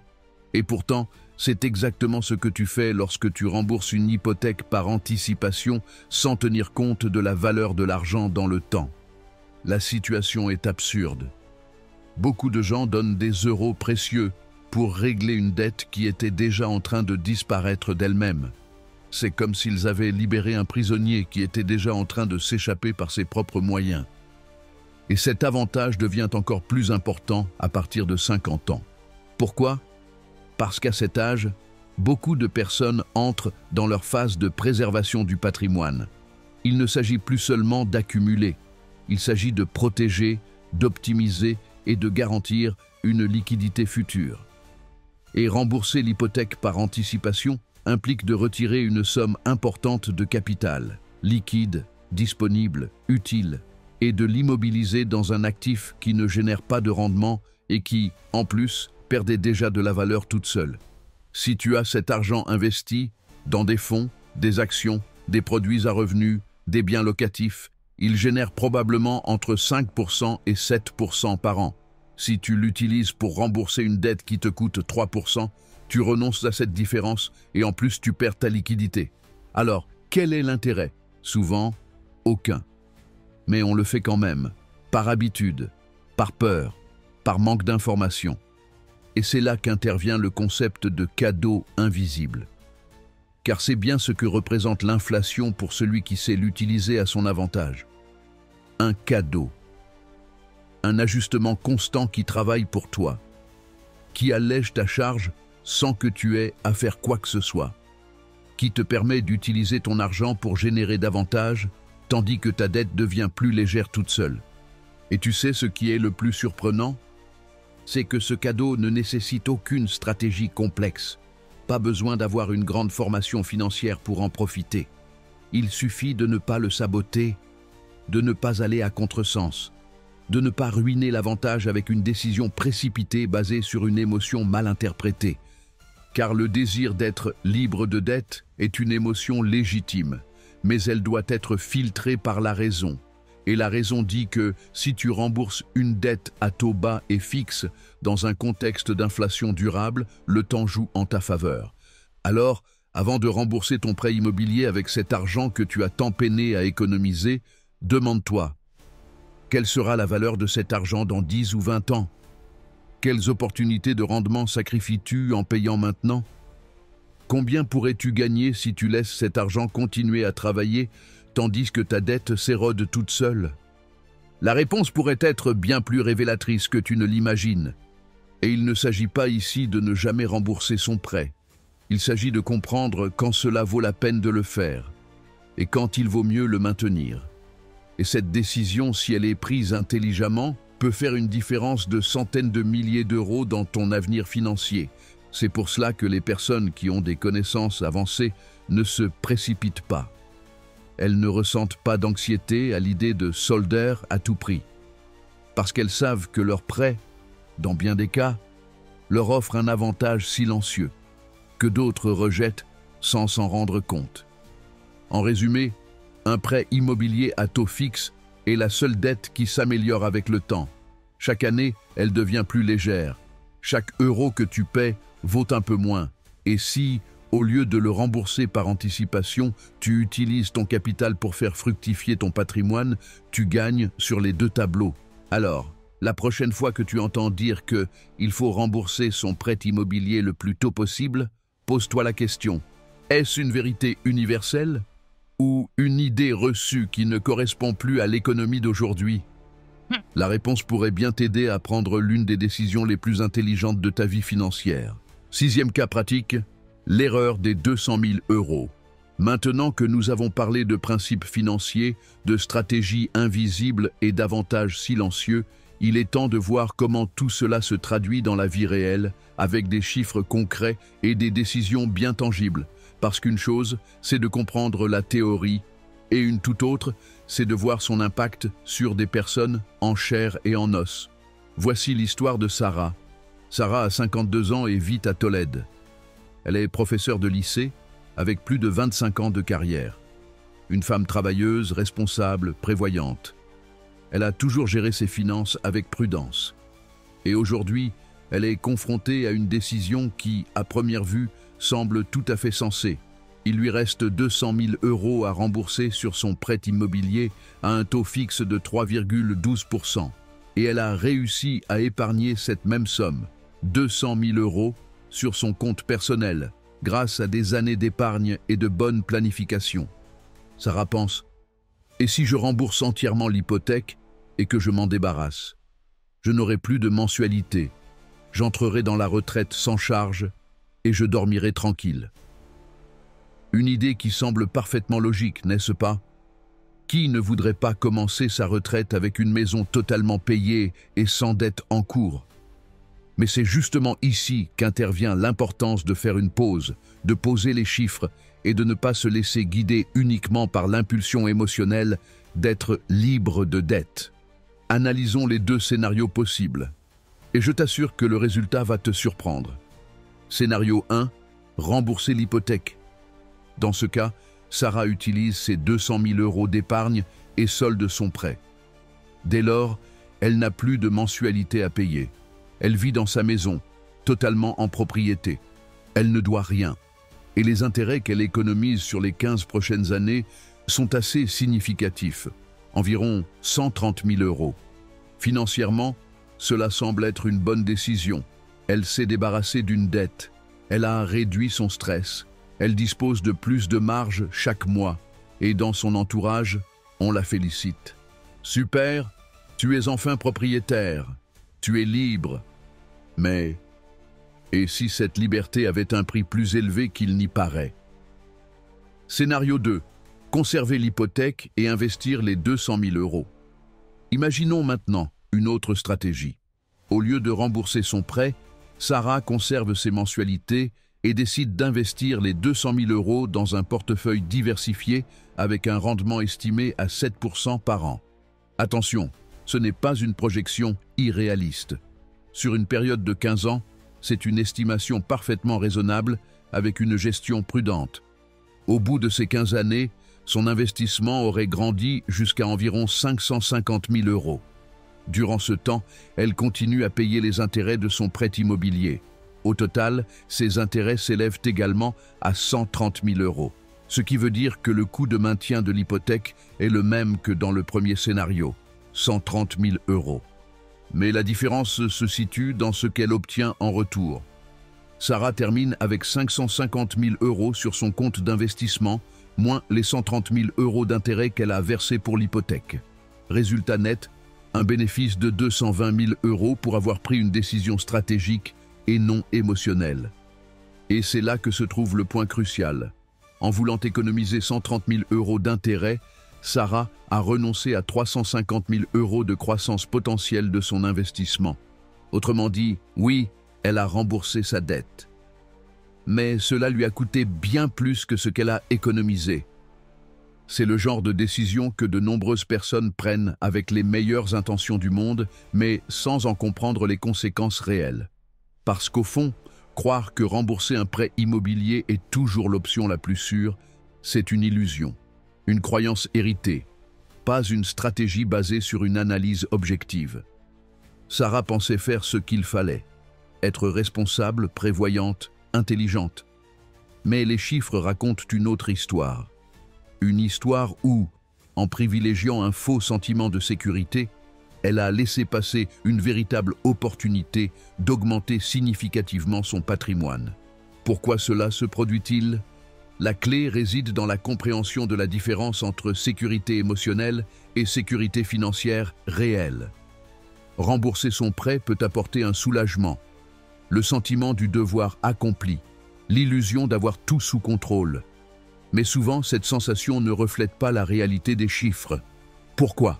S1: Et pourtant, c'est exactement ce que tu fais lorsque tu rembourses une hypothèque par anticipation sans tenir compte de la valeur de l'argent dans le temps. La situation est absurde. Beaucoup de gens donnent des euros précieux pour régler une dette qui était déjà en train de disparaître d'elle-même. C'est comme s'ils avaient libéré un prisonnier qui était déjà en train de s'échapper par ses propres moyens. Et cet avantage devient encore plus important à partir de 50 ans. Pourquoi? Parce qu'à cet âge, beaucoup de personnes entrent dans leur phase de préservation du patrimoine. Il ne s'agit plus seulement d'accumuler, il s'agit de protéger, d'optimiser et de garantir une liquidité future. Et rembourser l'hypothèque par anticipation implique de retirer une somme importante de capital, liquide, disponible, utile, et de l'immobiliser dans un actif qui ne génère pas de rendement et qui, en plus, perdait déjà de la valeur toute seule. Si tu as cet argent investi dans des fonds, des actions, des produits à revenus, des biens locatifs, il génère probablement entre 5% et 7% par an. Si tu l'utilises pour rembourser une dette qui te coûte 3%, tu renonces à cette différence et en plus tu perds ta liquidité. Alors, quel est l'intérêt? Souvent, aucun. Mais on le fait quand même, par habitude, par peur, par manque d'information. Et c'est là qu'intervient le concept de cadeau invisible. Car c'est bien ce que représente l'inflation pour celui qui sait l'utiliser à son avantage. Un cadeau. Un ajustement constant qui travaille pour toi, qui allège ta charge sans que tu aies à faire quoi que ce soit, qui te permet d'utiliser ton argent pour générer davantage, tandis que ta dette devient plus légère toute seule. Et tu sais ce qui est le plus surprenant? C'est que ce cadeau ne nécessite aucune stratégie complexe. Pas besoin d'avoir une grande formation financière pour en profiter. Il suffit de ne pas le saboter, de ne pas aller à contresens, de ne pas ruiner l'avantage avec une décision précipitée basée sur une émotion mal interprétée. Car le désir d'être libre de dette est une émotion légitime, mais elle doit être filtrée par la raison. Et la raison dit que si tu rembourses une dette à taux bas et fixe dans un contexte d'inflation durable, le temps joue en ta faveur. Alors, avant de rembourser ton prêt immobilier avec cet argent que tu as tant peiné à économiser, demande-toi, quelle sera la valeur de cet argent dans 10 ou 20 ans? Quelles opportunités de rendement sacrifies-tu en payant maintenant? Combien pourrais-tu gagner si tu laisses cet argent continuer à travailler tandis que ta dette s'érode toute seule? La réponse pourrait être bien plus révélatrice que tu ne l'imagines. Et il ne s'agit pas ici de ne jamais rembourser son prêt. Il s'agit de comprendre quand cela vaut la peine de le faire et quand il vaut mieux le maintenir. Et cette décision, si elle est prise intelligemment, peut faire une différence de centaines de milliers d'euros dans ton avenir financier. C'est pour cela que les personnes qui ont des connaissances avancées ne se précipitent pas. Elles ne ressentent pas d'anxiété à l'idée de solder à tout prix, parce qu'elles savent que leur prêt, dans bien des cas, leur offre un avantage silencieux, que d'autres rejettent sans s'en rendre compte. En résumé, un prêt immobilier à taux fixe est la seule dette qui s'améliore avec le temps. Chaque année, elle devient plus légère. Chaque euro que tu paies vaut un peu moins. Et si, au lieu de le rembourser par anticipation, tu utilises ton capital pour faire fructifier ton patrimoine, tu gagnes sur les deux tableaux. Alors, la prochaine fois que tu entends dire qu'il faut rembourser son prêt immobilier le plus tôt possible, pose-toi la question. Est-ce une vérité universelle ou une idée reçue qui ne correspond plus à l'économie d'aujourd'hui? La réponse pourrait bien t'aider à prendre l'une des décisions les plus intelligentes de ta vie financière. 6e cas pratique, l'erreur des 200 000 euros. Maintenant que nous avons parlé de principes financiers, de stratégies invisibles et d'avantages silencieux, il est temps de voir comment tout cela se traduit dans la vie réelle, avec des chiffres concrets et des décisions bien tangibles. Parce qu'une chose, c'est de comprendre la théorie, et une toute autre, c'est de voir son impact sur des personnes en chair et en os. Voici l'histoire de Sarah. Sarah a 52 ans et vit à Tolède. Elle est professeure de lycée, avec plus de 25 ans de carrière. Une femme travailleuse, responsable, prévoyante. Elle a toujours géré ses finances avec prudence. Et aujourd'hui, elle est confrontée à une décision qui, à première vue, semble tout à fait sensée. Il lui reste 200 000 euros à rembourser sur son prêt immobilier à un taux fixe de 3,12%. Et elle a réussi à épargner cette même somme, 200 000 euros, sur son compte personnel, grâce à des années d'épargne et de bonne planification. Sarah pense, et si je rembourse entièrement l'hypothèque et que je m'en débarrasse? Je n'aurai plus de mensualité, j'entrerai dans la retraite sans charge et je dormirai tranquille. Une idée qui semble parfaitement logique, n'est-ce pas? Qui ne voudrait pas commencer sa retraite avec une maison totalement payée et sans dette en cours? Mais c'est justement ici qu'intervient l'importance de faire une pause, de poser les chiffres et de ne pas se laisser guider uniquement par l'impulsion émotionnelle d'être libre de dette. Analysons les deux scénarios possibles. Et je t'assure que le résultat va te surprendre. Scénario 1, rembourser l'hypothèque. Dans ce cas, Sarah utilise ses 200 000 euros d'épargne et solde son prêt. Dès lors, elle n'a plus de mensualité à payer. Elle vit dans sa maison, totalement en propriété. Elle ne doit rien. Et les intérêts qu'elle économise sur les 15 prochaines années sont assez significatifs, environ 130 000 euros. Financièrement, cela semble être une bonne décision. Elle s'est débarrassée d'une dette. Elle a réduit son stress. Elle dispose de plus de marge chaque mois. Et dans son entourage, on la félicite. Super, tu es enfin propriétaire. Tu es libre. Mais, et si cette liberté avait un prix plus élevé qu'il n'y paraît? Scénario 2. Conserver l'hypothèque et investir les 200 000 euros. Imaginons maintenant une autre stratégie. Au lieu de rembourser son prêt, Sarah conserve ses mensualités et décide d'investir les 200 000 euros dans un portefeuille diversifié avec un rendement estimé à 7% par an. Attention, ce n'est pas une projection irréaliste. Sur une période de 15 ans, c'est une estimation parfaitement raisonnable avec une gestion prudente. Au bout de ces 15 années, son investissement aurait grandi jusqu'à environ 550 000 euros. Durant ce temps, elle continue à payer les intérêts de son prêt immobilier. Au total, ces intérêts s'élèvent également à 130 000 euros, ce qui veut dire que le coût de maintien de l'hypothèque est le même que dans le premier scénario, 130 000 euros. Mais la différence se situe dans ce qu'elle obtient en retour. Sarah termine avec 550 000 € sur son compte d'investissement, moins les 130 000 € d'intérêt qu'elle a versés pour l'hypothèque. Résultat net, un bénéfice de 220 000 € pour avoir pris une décision stratégique et non émotionnelle. Et c'est là que se trouve le point crucial. En voulant économiser 130 000 € d'intérêt, Sarah a renoncé à 350 000 € de croissance potentielle de son investissement. Autrement dit, oui, elle a remboursé sa dette. Mais cela lui a coûté bien plus que ce qu'elle a économisé. C'est le genre de décision que de nombreuses personnes prennent avec les meilleures intentions du monde, mais sans en comprendre les conséquences réelles. Parce qu'au fond, croire que rembourser un prêt immobilier est toujours l'option la plus sûre, c'est une illusion, une croyance héritée, pas une stratégie basée sur une analyse objective. Sarah pensait faire ce qu'il fallait, être responsable, prévoyante, intelligente. Mais les chiffres racontent une autre histoire. Une histoire où, en privilégiant un faux sentiment de sécurité, elle a laissé passer une véritable opportunité d'augmenter significativement son patrimoine. Pourquoi cela se produit-il? La clé réside dans la compréhension de la différence entre sécurité émotionnelle et sécurité financière réelle. Rembourser son prêt peut apporter un soulagement, le sentiment du devoir accompli, l'illusion d'avoir tout sous contrôle. Mais souvent, cette sensation ne reflète pas la réalité des chiffres. Pourquoi?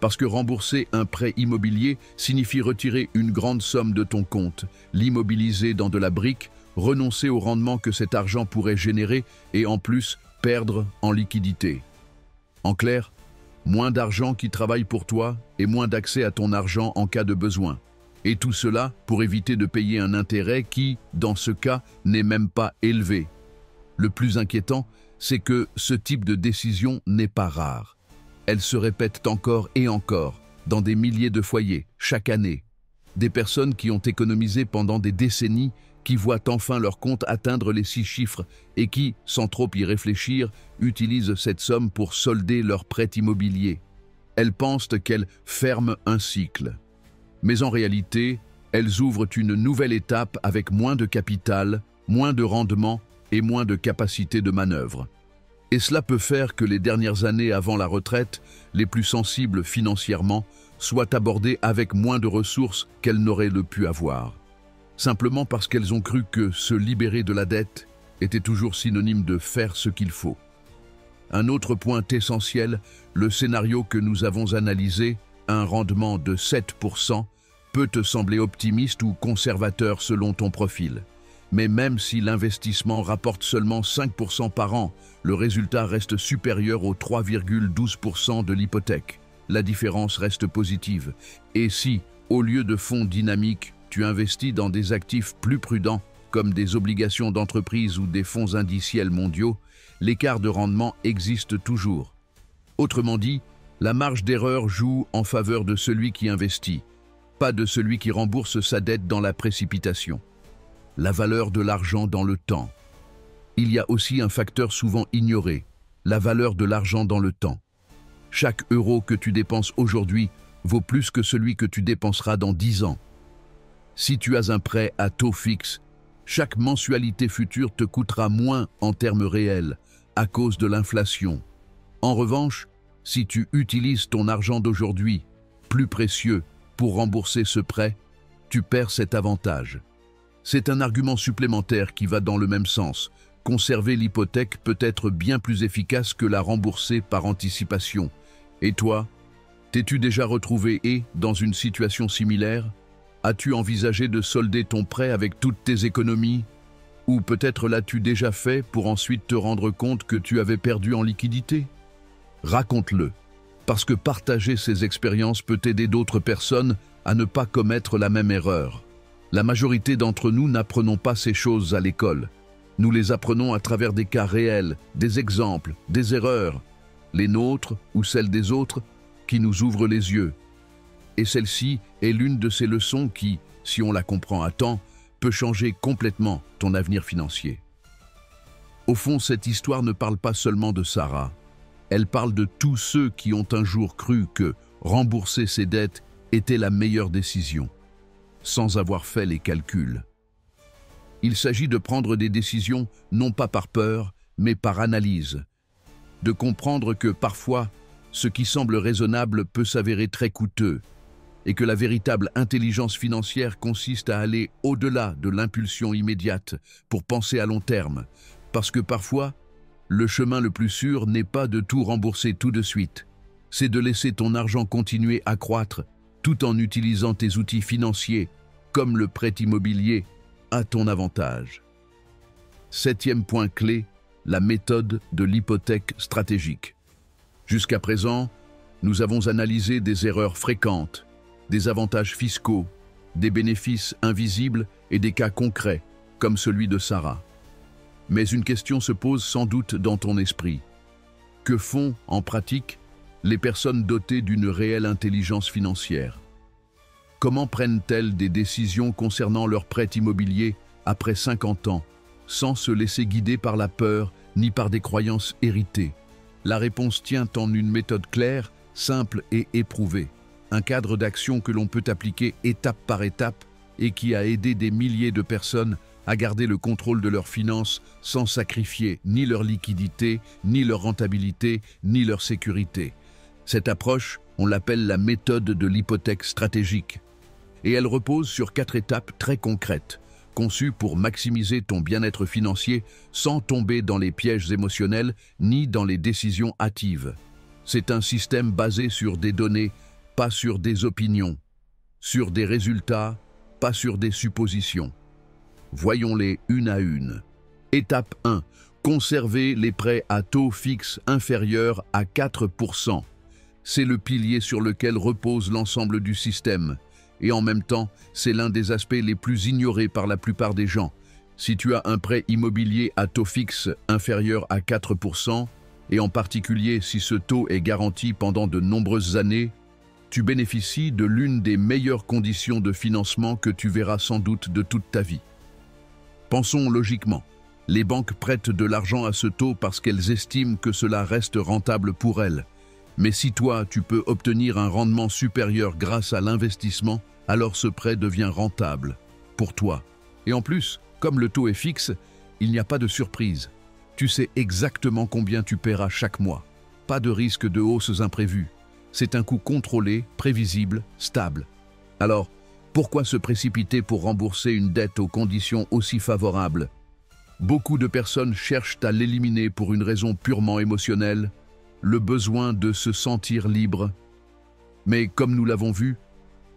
S1: Parce que rembourser un prêt immobilier signifie retirer une grande somme de ton compte, l'immobiliser dans de la brique, renoncer au rendement que cet argent pourrait générer et en plus perdre en liquidité. En clair, moins d'argent qui travaille pour toi et moins d'accès à ton argent en cas de besoin. Et tout cela pour éviter de payer un intérêt qui, dans ce cas, n'est même pas élevé. Le plus inquiétant, c'est que ce type de décision n'est pas rare. Elles se répètent encore et encore, dans des milliers de foyers, chaque année. Des personnes qui ont économisé pendant des décennies, qui voient enfin leur compte atteindre les 6 chiffres et qui, sans trop y réfléchir, utilisent cette somme pour solder leur prêt immobilier. Elles pensent qu'elles ferment un cycle. Mais en réalité, elles ouvrent une nouvelle étape avec moins de capital, moins de rendement et moins de capacité de manœuvre. Et cela peut faire que les dernières années avant la retraite, les plus sensibles financièrement, soient abordées avec moins de ressources qu'elles n'auraient pu avoir. Simplement parce qu'elles ont cru que se libérer de la dette était toujours synonyme de faire ce qu'il faut. Un autre point essentiel, le scénario que nous avons analysé, un rendement de 7%, peut te sembler optimiste ou conservateur selon ton profil. Mais même si l'investissement rapporte seulement 5% par an, le résultat reste supérieur aux 3,12% de l'hypothèque. La différence reste positive. Et si, au lieu de fonds dynamiques, tu investis dans des actifs plus prudents, comme des obligations d'entreprise ou des fonds indiciels mondiaux, l'écart de rendement existe toujours. Autrement dit, la marge d'erreur joue en faveur de celui qui investit, pas de celui qui rembourse sa dette dans la précipitation. La valeur de l'argent dans le temps. Il y a aussi un facteur souvent ignoré, la valeur de l'argent dans le temps. Chaque euro que tu dépenses aujourd'hui vaut plus que celui que tu dépenseras dans 10 ans. Si tu as un prêt à taux fixe, chaque mensualité future te coûtera moins en termes réels à cause de l'inflation. En revanche, si tu utilises ton argent d'aujourd'hui, plus précieux, pour rembourser ce prêt, tu perds cet avantage. C'est un argument supplémentaire qui va dans le même sens. Conserver l'hypothèque peut être bien plus efficace que la rembourser par anticipation. Et toi, t'es-tu déjà retrouvé dans une situation similaire? As-tu envisagé de solder ton prêt avec toutes tes économies? Ou peut-être l'as-tu déjà fait pour ensuite te rendre compte que tu avais perdu en liquidité? Raconte-le, parce que partager ces expériences peut aider d'autres personnes à ne pas commettre la même erreur. La majorité d'entre nous n'apprenons pas ces choses à l'école. Nous les apprenons à travers des cas réels, des exemples, des erreurs, les nôtres ou celles des autres, qui nous ouvrent les yeux. Et celle-ci est l'une de ces leçons qui, si on la comprend à temps, peut changer complètement ton avenir financier. Au fond, cette histoire ne parle pas seulement de Sarah. Elle parle de tous ceux qui ont un jour cru que rembourser ses dettes était la meilleure décision, sans avoir fait les calculs. Il s'agit de prendre des décisions non pas par peur, mais par analyse. De comprendre que parfois, ce qui semble raisonnable peut s'avérer très coûteux, et que la véritable intelligence financière consiste à aller au-delà de l'impulsion immédiate pour penser à long terme, parce que parfois, le chemin le plus sûr n'est pas de tout rembourser tout de suite, c'est de laisser ton argent continuer à croître tout en utilisant tes outils financiers, comme le prêt immobilier, à ton avantage. 7e point clé, la méthode de l'hypothèque stratégique. Jusqu'à présent, nous avons analysé des erreurs fréquentes, des avantages fiscaux, des bénéfices invisibles et des cas concrets, comme celui de Sarah. Mais une question se pose sans doute dans ton esprit. Que font, en pratique, les personnes dotées d'une réelle intelligence financière? Comment prennent-elles des décisions concernant leur prêt immobilier après 50 ans, sans se laisser guider par la peur ni par des croyances héritées? La réponse tient en une méthode claire, simple et éprouvée. Un cadre d'action que l'on peut appliquer étape par étape et qui a aidé des milliers de personnes à garder le contrôle de leurs finances sans sacrifier ni leur liquidité, ni leur rentabilité, ni leur sécurité. Cette approche, on l'appelle la méthode de l'hypothèque stratégique. Et elle repose sur 4 étapes très concrètes, conçues pour maximiser ton bien-être financier sans tomber dans les pièges émotionnels ni dans les décisions hâtives. C'est un système basé sur des données, pas sur des opinions, sur des résultats, pas sur des suppositions. Voyons-les une à une. Étape 1. Conserver les prêts à taux fixe inférieur à 4%. C'est le pilier sur lequel repose l'ensemble du système. Et en même temps, c'est l'un des aspects les plus ignorés par la plupart des gens. Si tu as un prêt immobilier à taux fixe inférieur à 4%, et en particulier si ce taux est garanti pendant de nombreuses années, tu bénéficies de l'une des meilleures conditions de financement que tu verras sans doute de toute ta vie. Pensons logiquement. Les banques prêtent de l'argent à ce taux parce qu'elles estiment que cela reste rentable pour elles. Mais si toi, tu peux obtenir un rendement supérieur grâce à l'investissement, alors ce prêt devient rentable pour toi. Et en plus, comme le taux est fixe, il n'y a pas de surprise. Tu sais exactement combien tu paieras chaque mois. Pas de risque de hausses imprévues. C'est un coût contrôlé, prévisible, stable. Alors, pourquoi se précipiter pour rembourser une dette aux conditions aussi favorables? Beaucoup de personnes cherchent à l'éliminer pour une raison purement émotionnelle, le besoin de se sentir libre. Mais comme nous l'avons vu,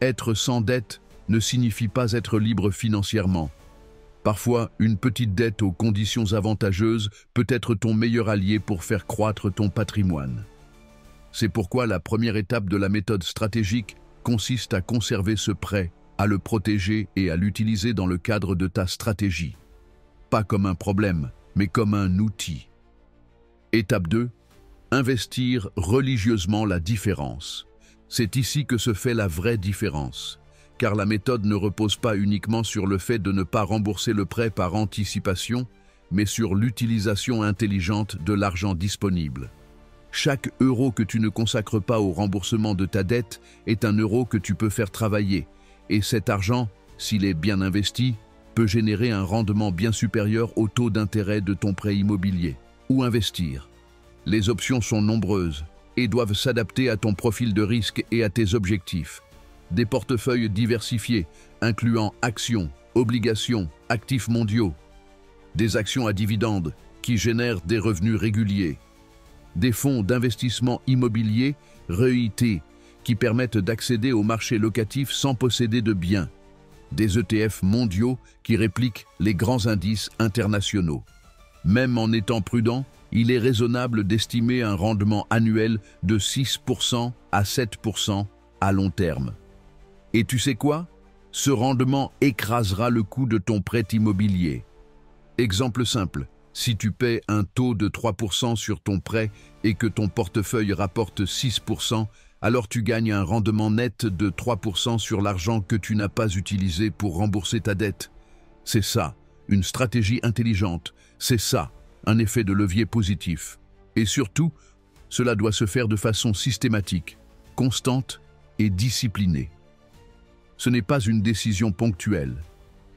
S1: être sans dette ne signifie pas être libre financièrement. Parfois, une petite dette aux conditions avantageuses peut être ton meilleur allié pour faire croître ton patrimoine. C'est pourquoi la première étape de la méthode stratégique consiste à conserver ce prêt, à le protéger et à l'utiliser dans le cadre de ta stratégie. Pas comme un problème, mais comme un outil. Étape 2. Investir religieusement la différence. C'est ici que se fait la vraie différence, car la méthode ne repose pas uniquement sur le fait de ne pas rembourser le prêt par anticipation, mais sur l'utilisation intelligente de l'argent disponible. Chaque euro que tu ne consacres pas au remboursement de ta dette est un euro que tu peux faire travailler, et cet argent, s'il est bien investi, peut générer un rendement bien supérieur au taux d'intérêt de ton prêt immobilier. Où investir? Les options sont nombreuses et doivent s'adapter à ton profil de risque et à tes objectifs. Des portefeuilles diversifiés, incluant actions, obligations, actifs mondiaux. Des actions à dividendes qui génèrent des revenus réguliers. Des fonds d'investissement immobilier, REIT, qui permettent d'accéder au marché locatif sans posséder de biens. Des ETF mondiaux qui répliquent les grands indices internationaux. Même en étant prudent, il est raisonnable d'estimer un rendement annuel de 6% à 7% à long terme. Et tu sais quoi? Ce rendement écrasera le coût de ton prêt immobilier. Exemple simple, si tu paies un taux de 3% sur ton prêt et que ton portefeuille rapporte 6%, alors tu gagnes un rendement net de 3% sur l'argent que tu n'as pas utilisé pour rembourser ta dette. C'est ça, une stratégie intelligente. C'est ça, un effet de levier positif. Et surtout, cela doit se faire de façon systématique, constante et disciplinée. Ce n'est pas une décision ponctuelle,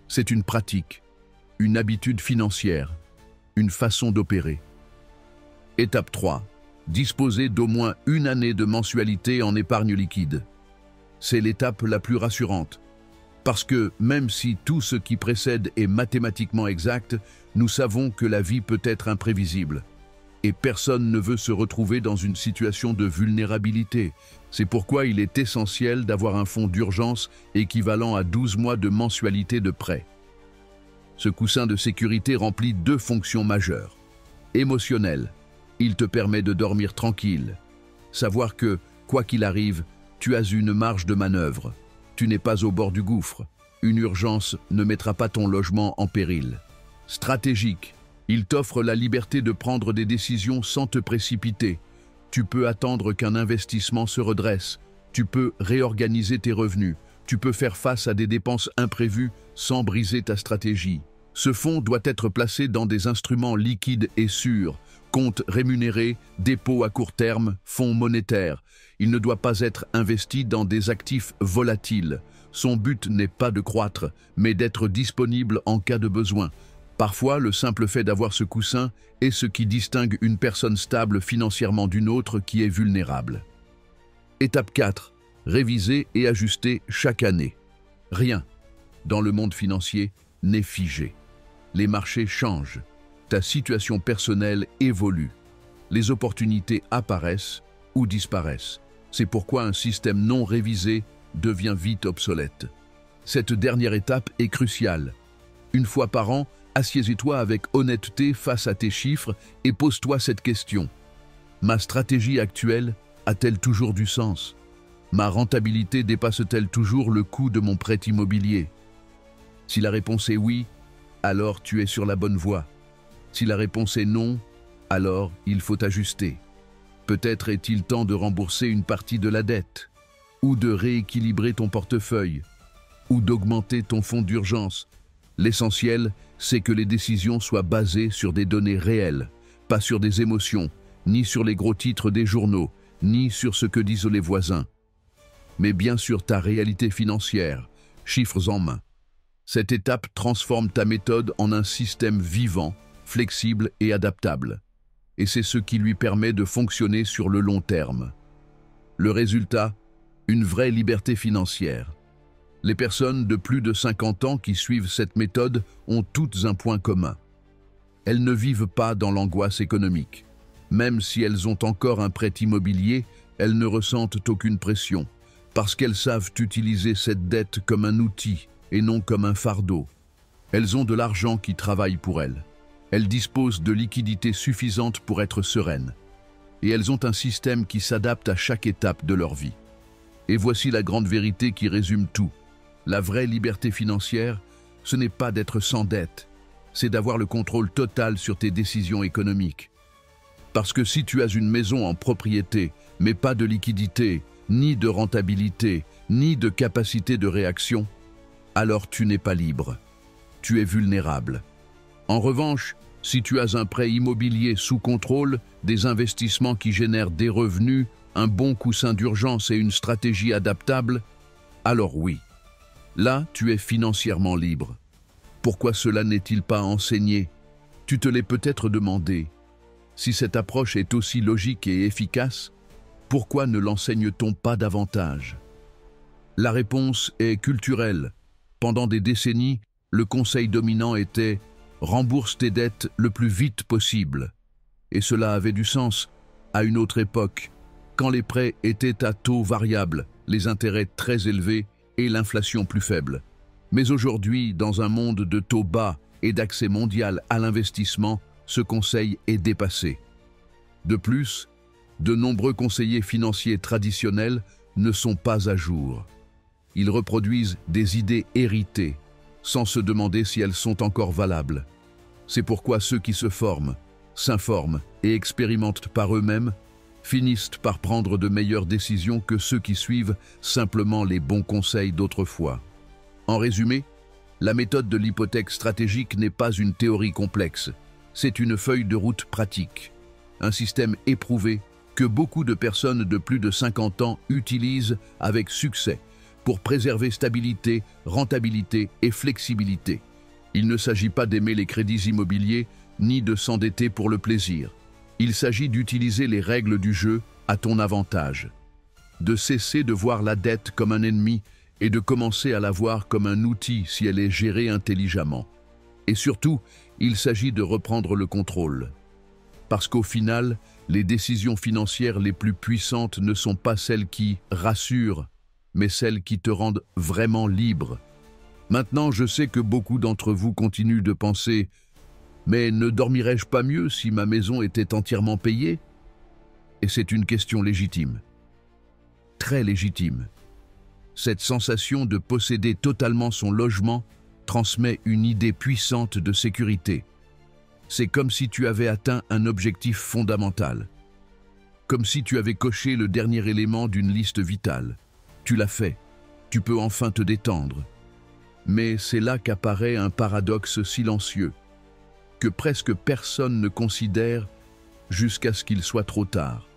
S1: c'est une pratique. une habitude financière, une façon d'opérer. Étape 3. Disposer d'au moins une année de mensualité en épargne liquide. C'est l'étape la plus rassurante. Parce que même si tout ce qui précède est mathématiquement exact, nous savons que la vie peut être imprévisible. Et personne ne veut se retrouver dans une situation de vulnérabilité. C'est pourquoi il est essentiel d'avoir un fonds d'urgence équivalent à 12 mois de mensualité de prêt. Ce coussin de sécurité remplit deux fonctions majeures. Émotionnelle, il te permet de dormir tranquille. Savoir que, quoi qu'il arrive, tu as une marge de manœuvre. Tu n'es pas au bord du gouffre. Une urgence ne mettra pas ton logement en péril. Stratégique, il t'offre la liberté de prendre des décisions sans te précipiter. Tu peux attendre qu'un investissement se redresse. Tu peux réorganiser tes revenus. Tu peux faire face à des dépenses imprévues sans briser ta stratégie. Ce fonds doit être placé dans des instruments liquides et sûrs, comptes rémunérés, dépôts à court terme, fonds monétaires. Il ne doit pas être investi dans des actifs volatiles. Son but n'est pas de croître, mais d'être disponible en cas de besoin. Parfois, le simple fait d'avoir ce coussin est ce qui distingue une personne stable financièrement d'une autre qui est vulnérable. Étape 4. Réviser et ajuster chaque année. Rien, dans le monde financier, n'est figé. Les marchés changent. Ta situation personnelle évolue. Les opportunités apparaissent ou disparaissent. C'est pourquoi un système non révisé devient vite obsolète. Cette dernière étape est cruciale. Une fois par an, assieds-toi avec honnêteté face à tes chiffres et pose-toi cette question. Ma stratégie actuelle a-t-elle toujours du sens? Ma rentabilité dépasse-t-elle toujours le coût de mon prêt immobilier? Si la réponse est oui, alors tu es sur la bonne voie. Si la réponse est non, alors il faut ajuster. Peut-être est-il temps de rembourser une partie de la dette, ou de rééquilibrer ton portefeuille, ou d'augmenter ton fonds d'urgence. L'essentiel, c'est que les décisions soient basées sur des données réelles, pas sur des émotions, ni sur les gros titres des journaux, ni sur ce que disent les voisins, mais bien sur ta réalité financière, chiffres en main. Cette étape transforme ta méthode en un système vivant, flexible et adaptable. Et c'est ce qui lui permet de fonctionner sur le long terme. Le résultat, une vraie liberté financière. Les personnes de plus de 50 ans qui suivent cette méthode ont toutes un point commun. Elles ne vivent pas dans l'angoisse économique. Même si elles ont encore un prêt immobilier, elles ne ressentent aucune pression, parce qu'elles savent utiliser cette dette comme un outil et non comme un fardeau. Elles ont de l'argent qui travaille pour elles. Elles disposent de liquidités suffisantes pour être sereines. Et elles ont un système qui s'adapte à chaque étape de leur vie. Et voici la grande vérité qui résume tout. La vraie liberté financière, ce n'est pas d'être sans dette, c'est d'avoir le contrôle total sur tes décisions économiques. Parce que si tu as une maison en propriété, mais pas de liquidité, ni de rentabilité, ni de capacité de réaction, alors tu n'es pas libre. Tu es vulnérable. En revanche, si tu as un prêt immobilier sous contrôle, des investissements qui génèrent des revenus, un bon coussin d'urgence et une stratégie adaptable, alors oui. Là, tu es financièrement libre. Pourquoi cela n'est-il pas enseigné? Tu te l'es peut-être demandé. Si cette approche est aussi logique et efficace, pourquoi ne l'enseigne-t-on pas davantage? La réponse est culturelle. Pendant des décennies, le conseil dominant était « rembourse tes dettes le plus vite possible ». Et cela avait du sens à une autre époque, quand les prêts étaient à taux variables, les intérêts très élevés et l'inflation plus faible. Mais aujourd'hui, dans un monde de taux bas et d'accès mondial à l'investissement, ce conseil est dépassé. De plus, de nombreux conseillers financiers traditionnels ne sont pas à jour. Ils reproduisent des idées héritées, sans se demander si elles sont encore valables. C'est pourquoi ceux qui se forment, s'informent et expérimentent par eux-mêmes finissent par prendre de meilleures décisions que ceux qui suivent simplement les bons conseils d'autrefois. En résumé, la méthode de l'hypothèque stratégique n'est pas une théorie complexe, c'est une feuille de route pratique, un système éprouvé que beaucoup de personnes de plus de 50 ans utilisent avec succès pour préserver stabilité, rentabilité et flexibilité. Il ne s'agit pas d'aimer les crédits immobiliers ni de s'endetter pour le plaisir. Il s'agit d'utiliser les règles du jeu à ton avantage, de cesser de voir la dette comme un ennemi et de commencer à la voir comme un outil si elle est gérée intelligemment. Et surtout, il s'agit de reprendre le contrôle. Parce qu'au final, les décisions financières les plus puissantes ne sont pas celles qui rassurent, mais celles qui te rendent vraiment libre. Maintenant, je sais que beaucoup d'entre vous continuent de penser « Mais ne dormirais-je pas mieux si ma maison était entièrement payée ?» Et c'est une question légitime. Très légitime. Cette sensation de posséder totalement son logement transmet une idée puissante de sécurité. C'est comme si tu avais atteint un objectif fondamental. Comme si tu avais coché le dernier élément d'une liste vitale. Tu l'as fait. Tu peux enfin te détendre. Mais c'est là qu'apparaît un paradoxe silencieux, que presque personne ne considère jusqu'à ce qu'il soit trop tard.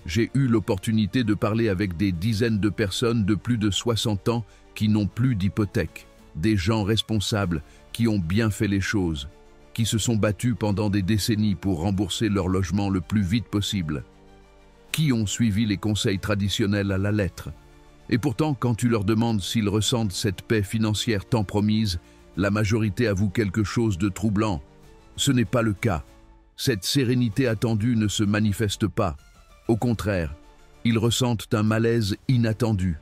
S1: J'ai eu l'opportunité de parler avec des dizaines de personnes de plus de 60 ans qui n'ont plus d'hypothèque, des gens responsables qui ont bien fait les choses, qui se sont battus pendant des décennies pour rembourser leur logement le plus vite possible, qui ont suivi les conseils traditionnels à la lettre. Et pourtant, quand tu leur demandes s'ils ressentent cette paix financière tant promise, la majorité avoue quelque chose de troublant. Ce n'est pas le cas. Cette sérénité attendue ne se manifeste pas. Au contraire, ils ressentent un malaise inattendu,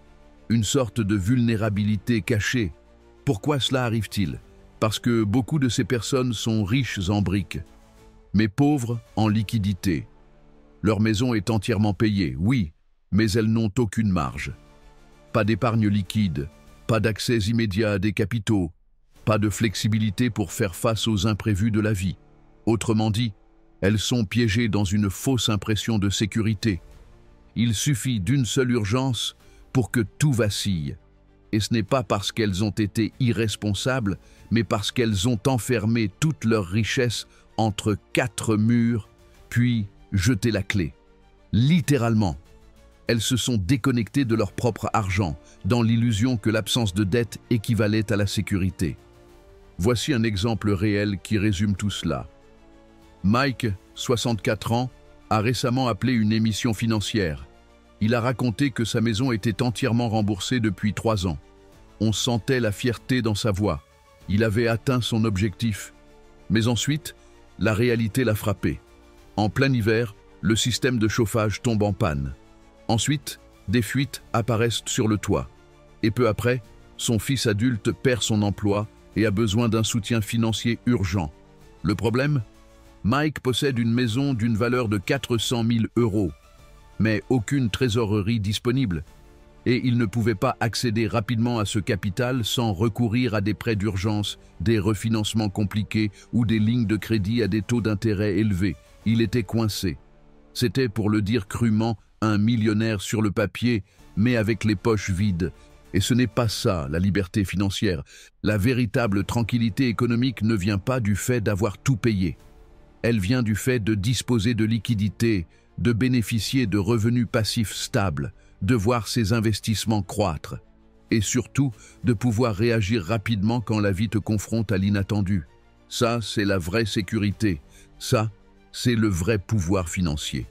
S1: une sorte de vulnérabilité cachée. Pourquoi cela arrive-t-il? Parce que beaucoup de ces personnes sont riches en briques, mais pauvres en liquidités. Leur maison est entièrement payée, oui, mais elles n'ont aucune marge. Pas d'épargne liquide, pas d'accès immédiat à des capitaux, pas de flexibilité pour faire face aux imprévus de la vie. Autrement dit, elles sont piégées dans une fausse impression de sécurité. Il suffit d'une seule urgence pour que tout vacille. Et ce n'est pas parce qu'elles ont été irresponsables, mais parce qu'elles ont enfermé toute leur richesse entre 4 murs, puis jeté la clé. Littéralement. Elles se sont déconnectées de leur propre argent, dans l'illusion que l'absence de dette équivalait à la sécurité. Voici un exemple réel qui résume tout cela. Mike, 64 ans, a récemment appelé une émission financière. Il a raconté que sa maison était entièrement remboursée depuis 3 ans. On sentait la fierté dans sa voix. Il avait atteint son objectif. Mais ensuite, la réalité l'a frappé. En plein hiver, le système de chauffage tombe en panne. Ensuite, des fuites apparaissent sur le toit. Et peu après, son fils adulte perd son emploi et a besoin d'un soutien financier urgent. Le problème ? Mike possède une maison d'une valeur de 400 000 €, mais aucune trésorerie disponible. Et il ne pouvait pas accéder rapidement à ce capital sans recourir à des prêts d'urgence, des refinancements compliqués ou des lignes de crédit à des taux d'intérêt élevés. Il était coincé. C'était, pour le dire crûment, un millionnaire sur le papier, mais avec les poches vides. Et ce n'est pas ça, la liberté financière. La véritable tranquillité économique ne vient pas du fait d'avoir tout payé. Elle vient du fait de disposer de liquidités, de bénéficier de revenus passifs stables, de voir ses investissements croître, et surtout de pouvoir réagir rapidement quand la vie te confronte à l'inattendu. Ça, c'est la vraie sécurité. Ça, c'est le vrai pouvoir financier.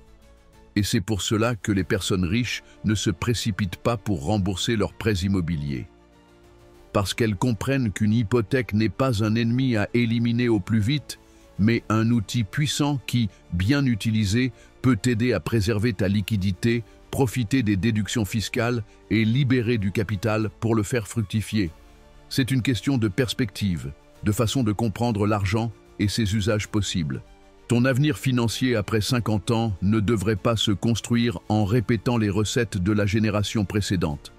S1: Et c'est pour cela que les personnes riches ne se précipitent pas pour rembourser leurs prêts immobiliers. Parce qu'elles comprennent qu'une hypothèque n'est pas un ennemi à éliminer au plus vite, mais un outil puissant qui, bien utilisé, peut t'aider à préserver ta liquidité, profiter des déductions fiscales et libérer du capital pour le faire fructifier. C'est une question de perspective, de façon de comprendre l'argent et ses usages possibles. Ton avenir financier après 50 ans ne devrait pas se construire en répétant les recettes de la génération précédente.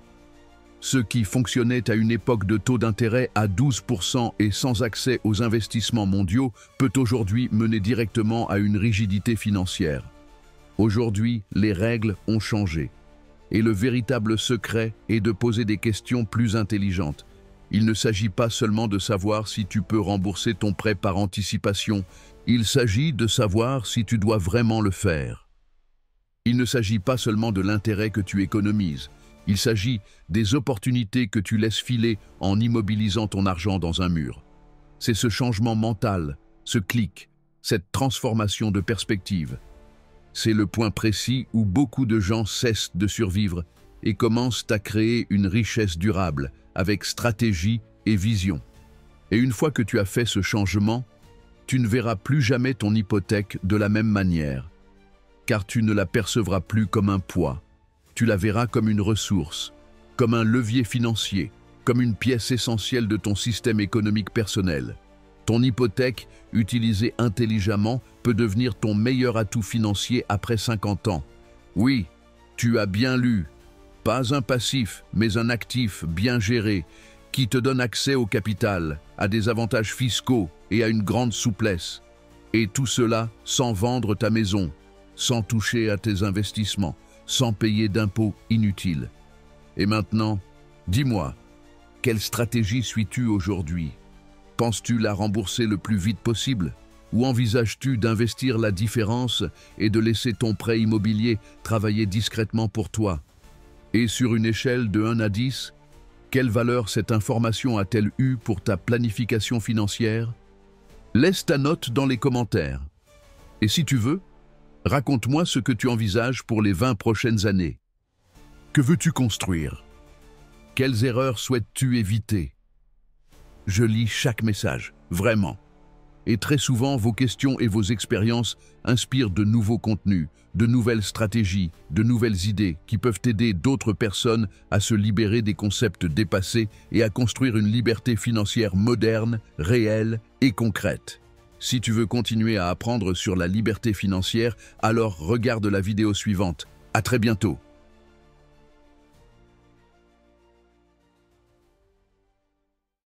S1: Ce qui fonctionnait à une époque de taux d'intérêt à 12% et sans accès aux investissements mondiaux peut aujourd'hui mener directement à une rigidité financière. Aujourd'hui, les règles ont changé. Et le véritable secret est de poser des questions plus intelligentes. Il ne s'agit pas seulement de savoir si tu peux rembourser ton prêt par anticipation, il s'agit de savoir si tu dois vraiment le faire. Il ne s'agit pas seulement de l'intérêt que tu économises, il s'agit des opportunités que tu laisses filer en immobilisant ton argent dans un mur. C'est ce changement mental, ce clic, cette transformation de perspective. C'est le point précis où beaucoup de gens cessent de survivre et commencent à créer une richesse durable, avec stratégie et vision. Et une fois que tu as fait ce changement, tu ne verras plus jamais ton hypothèque de la même manière, car tu ne la percevras plus comme un poids. Tu la verras comme une ressource, comme un levier financier, comme une pièce essentielle de ton système économique personnel. Ton hypothèque, utilisée intelligemment, peut devenir ton meilleur atout financier après 50 ans. Oui, tu as bien lu. Pas un passif, mais un actif bien géré, qui te donne accès au capital, à des avantages fiscaux et à une grande souplesse. Et tout cela sans vendre ta maison, sans toucher à tes investissements, sans payer d'impôts inutiles. Et maintenant, dis-moi, quelle stratégie suis-tu aujourd'hui? Penses-tu la rembourser le plus vite possible? Ou envisages-tu d'investir la différence et de laisser ton prêt immobilier travailler discrètement pour toi? Et sur une échelle de 1 à 10, quelle valeur cette information a-t-elle eue pour ta planification financière? Laisse ta note dans les commentaires. Et si tu veux, raconte-moi ce que tu envisages pour les 20 prochaines années. Que veux-tu construire? Quelles erreurs souhaites-tu éviter? Je lis chaque message, vraiment. Et très souvent, vos questions et vos expériences inspirent de nouveaux contenus, de nouvelles stratégies, de nouvelles idées qui peuvent aider d'autres personnes à se libérer des concepts dépassés et à construire une liberté financière moderne, réelle et concrète. Si tu veux continuer à apprendre sur la liberté financière, alors regarde la vidéo suivante. À très bientôt.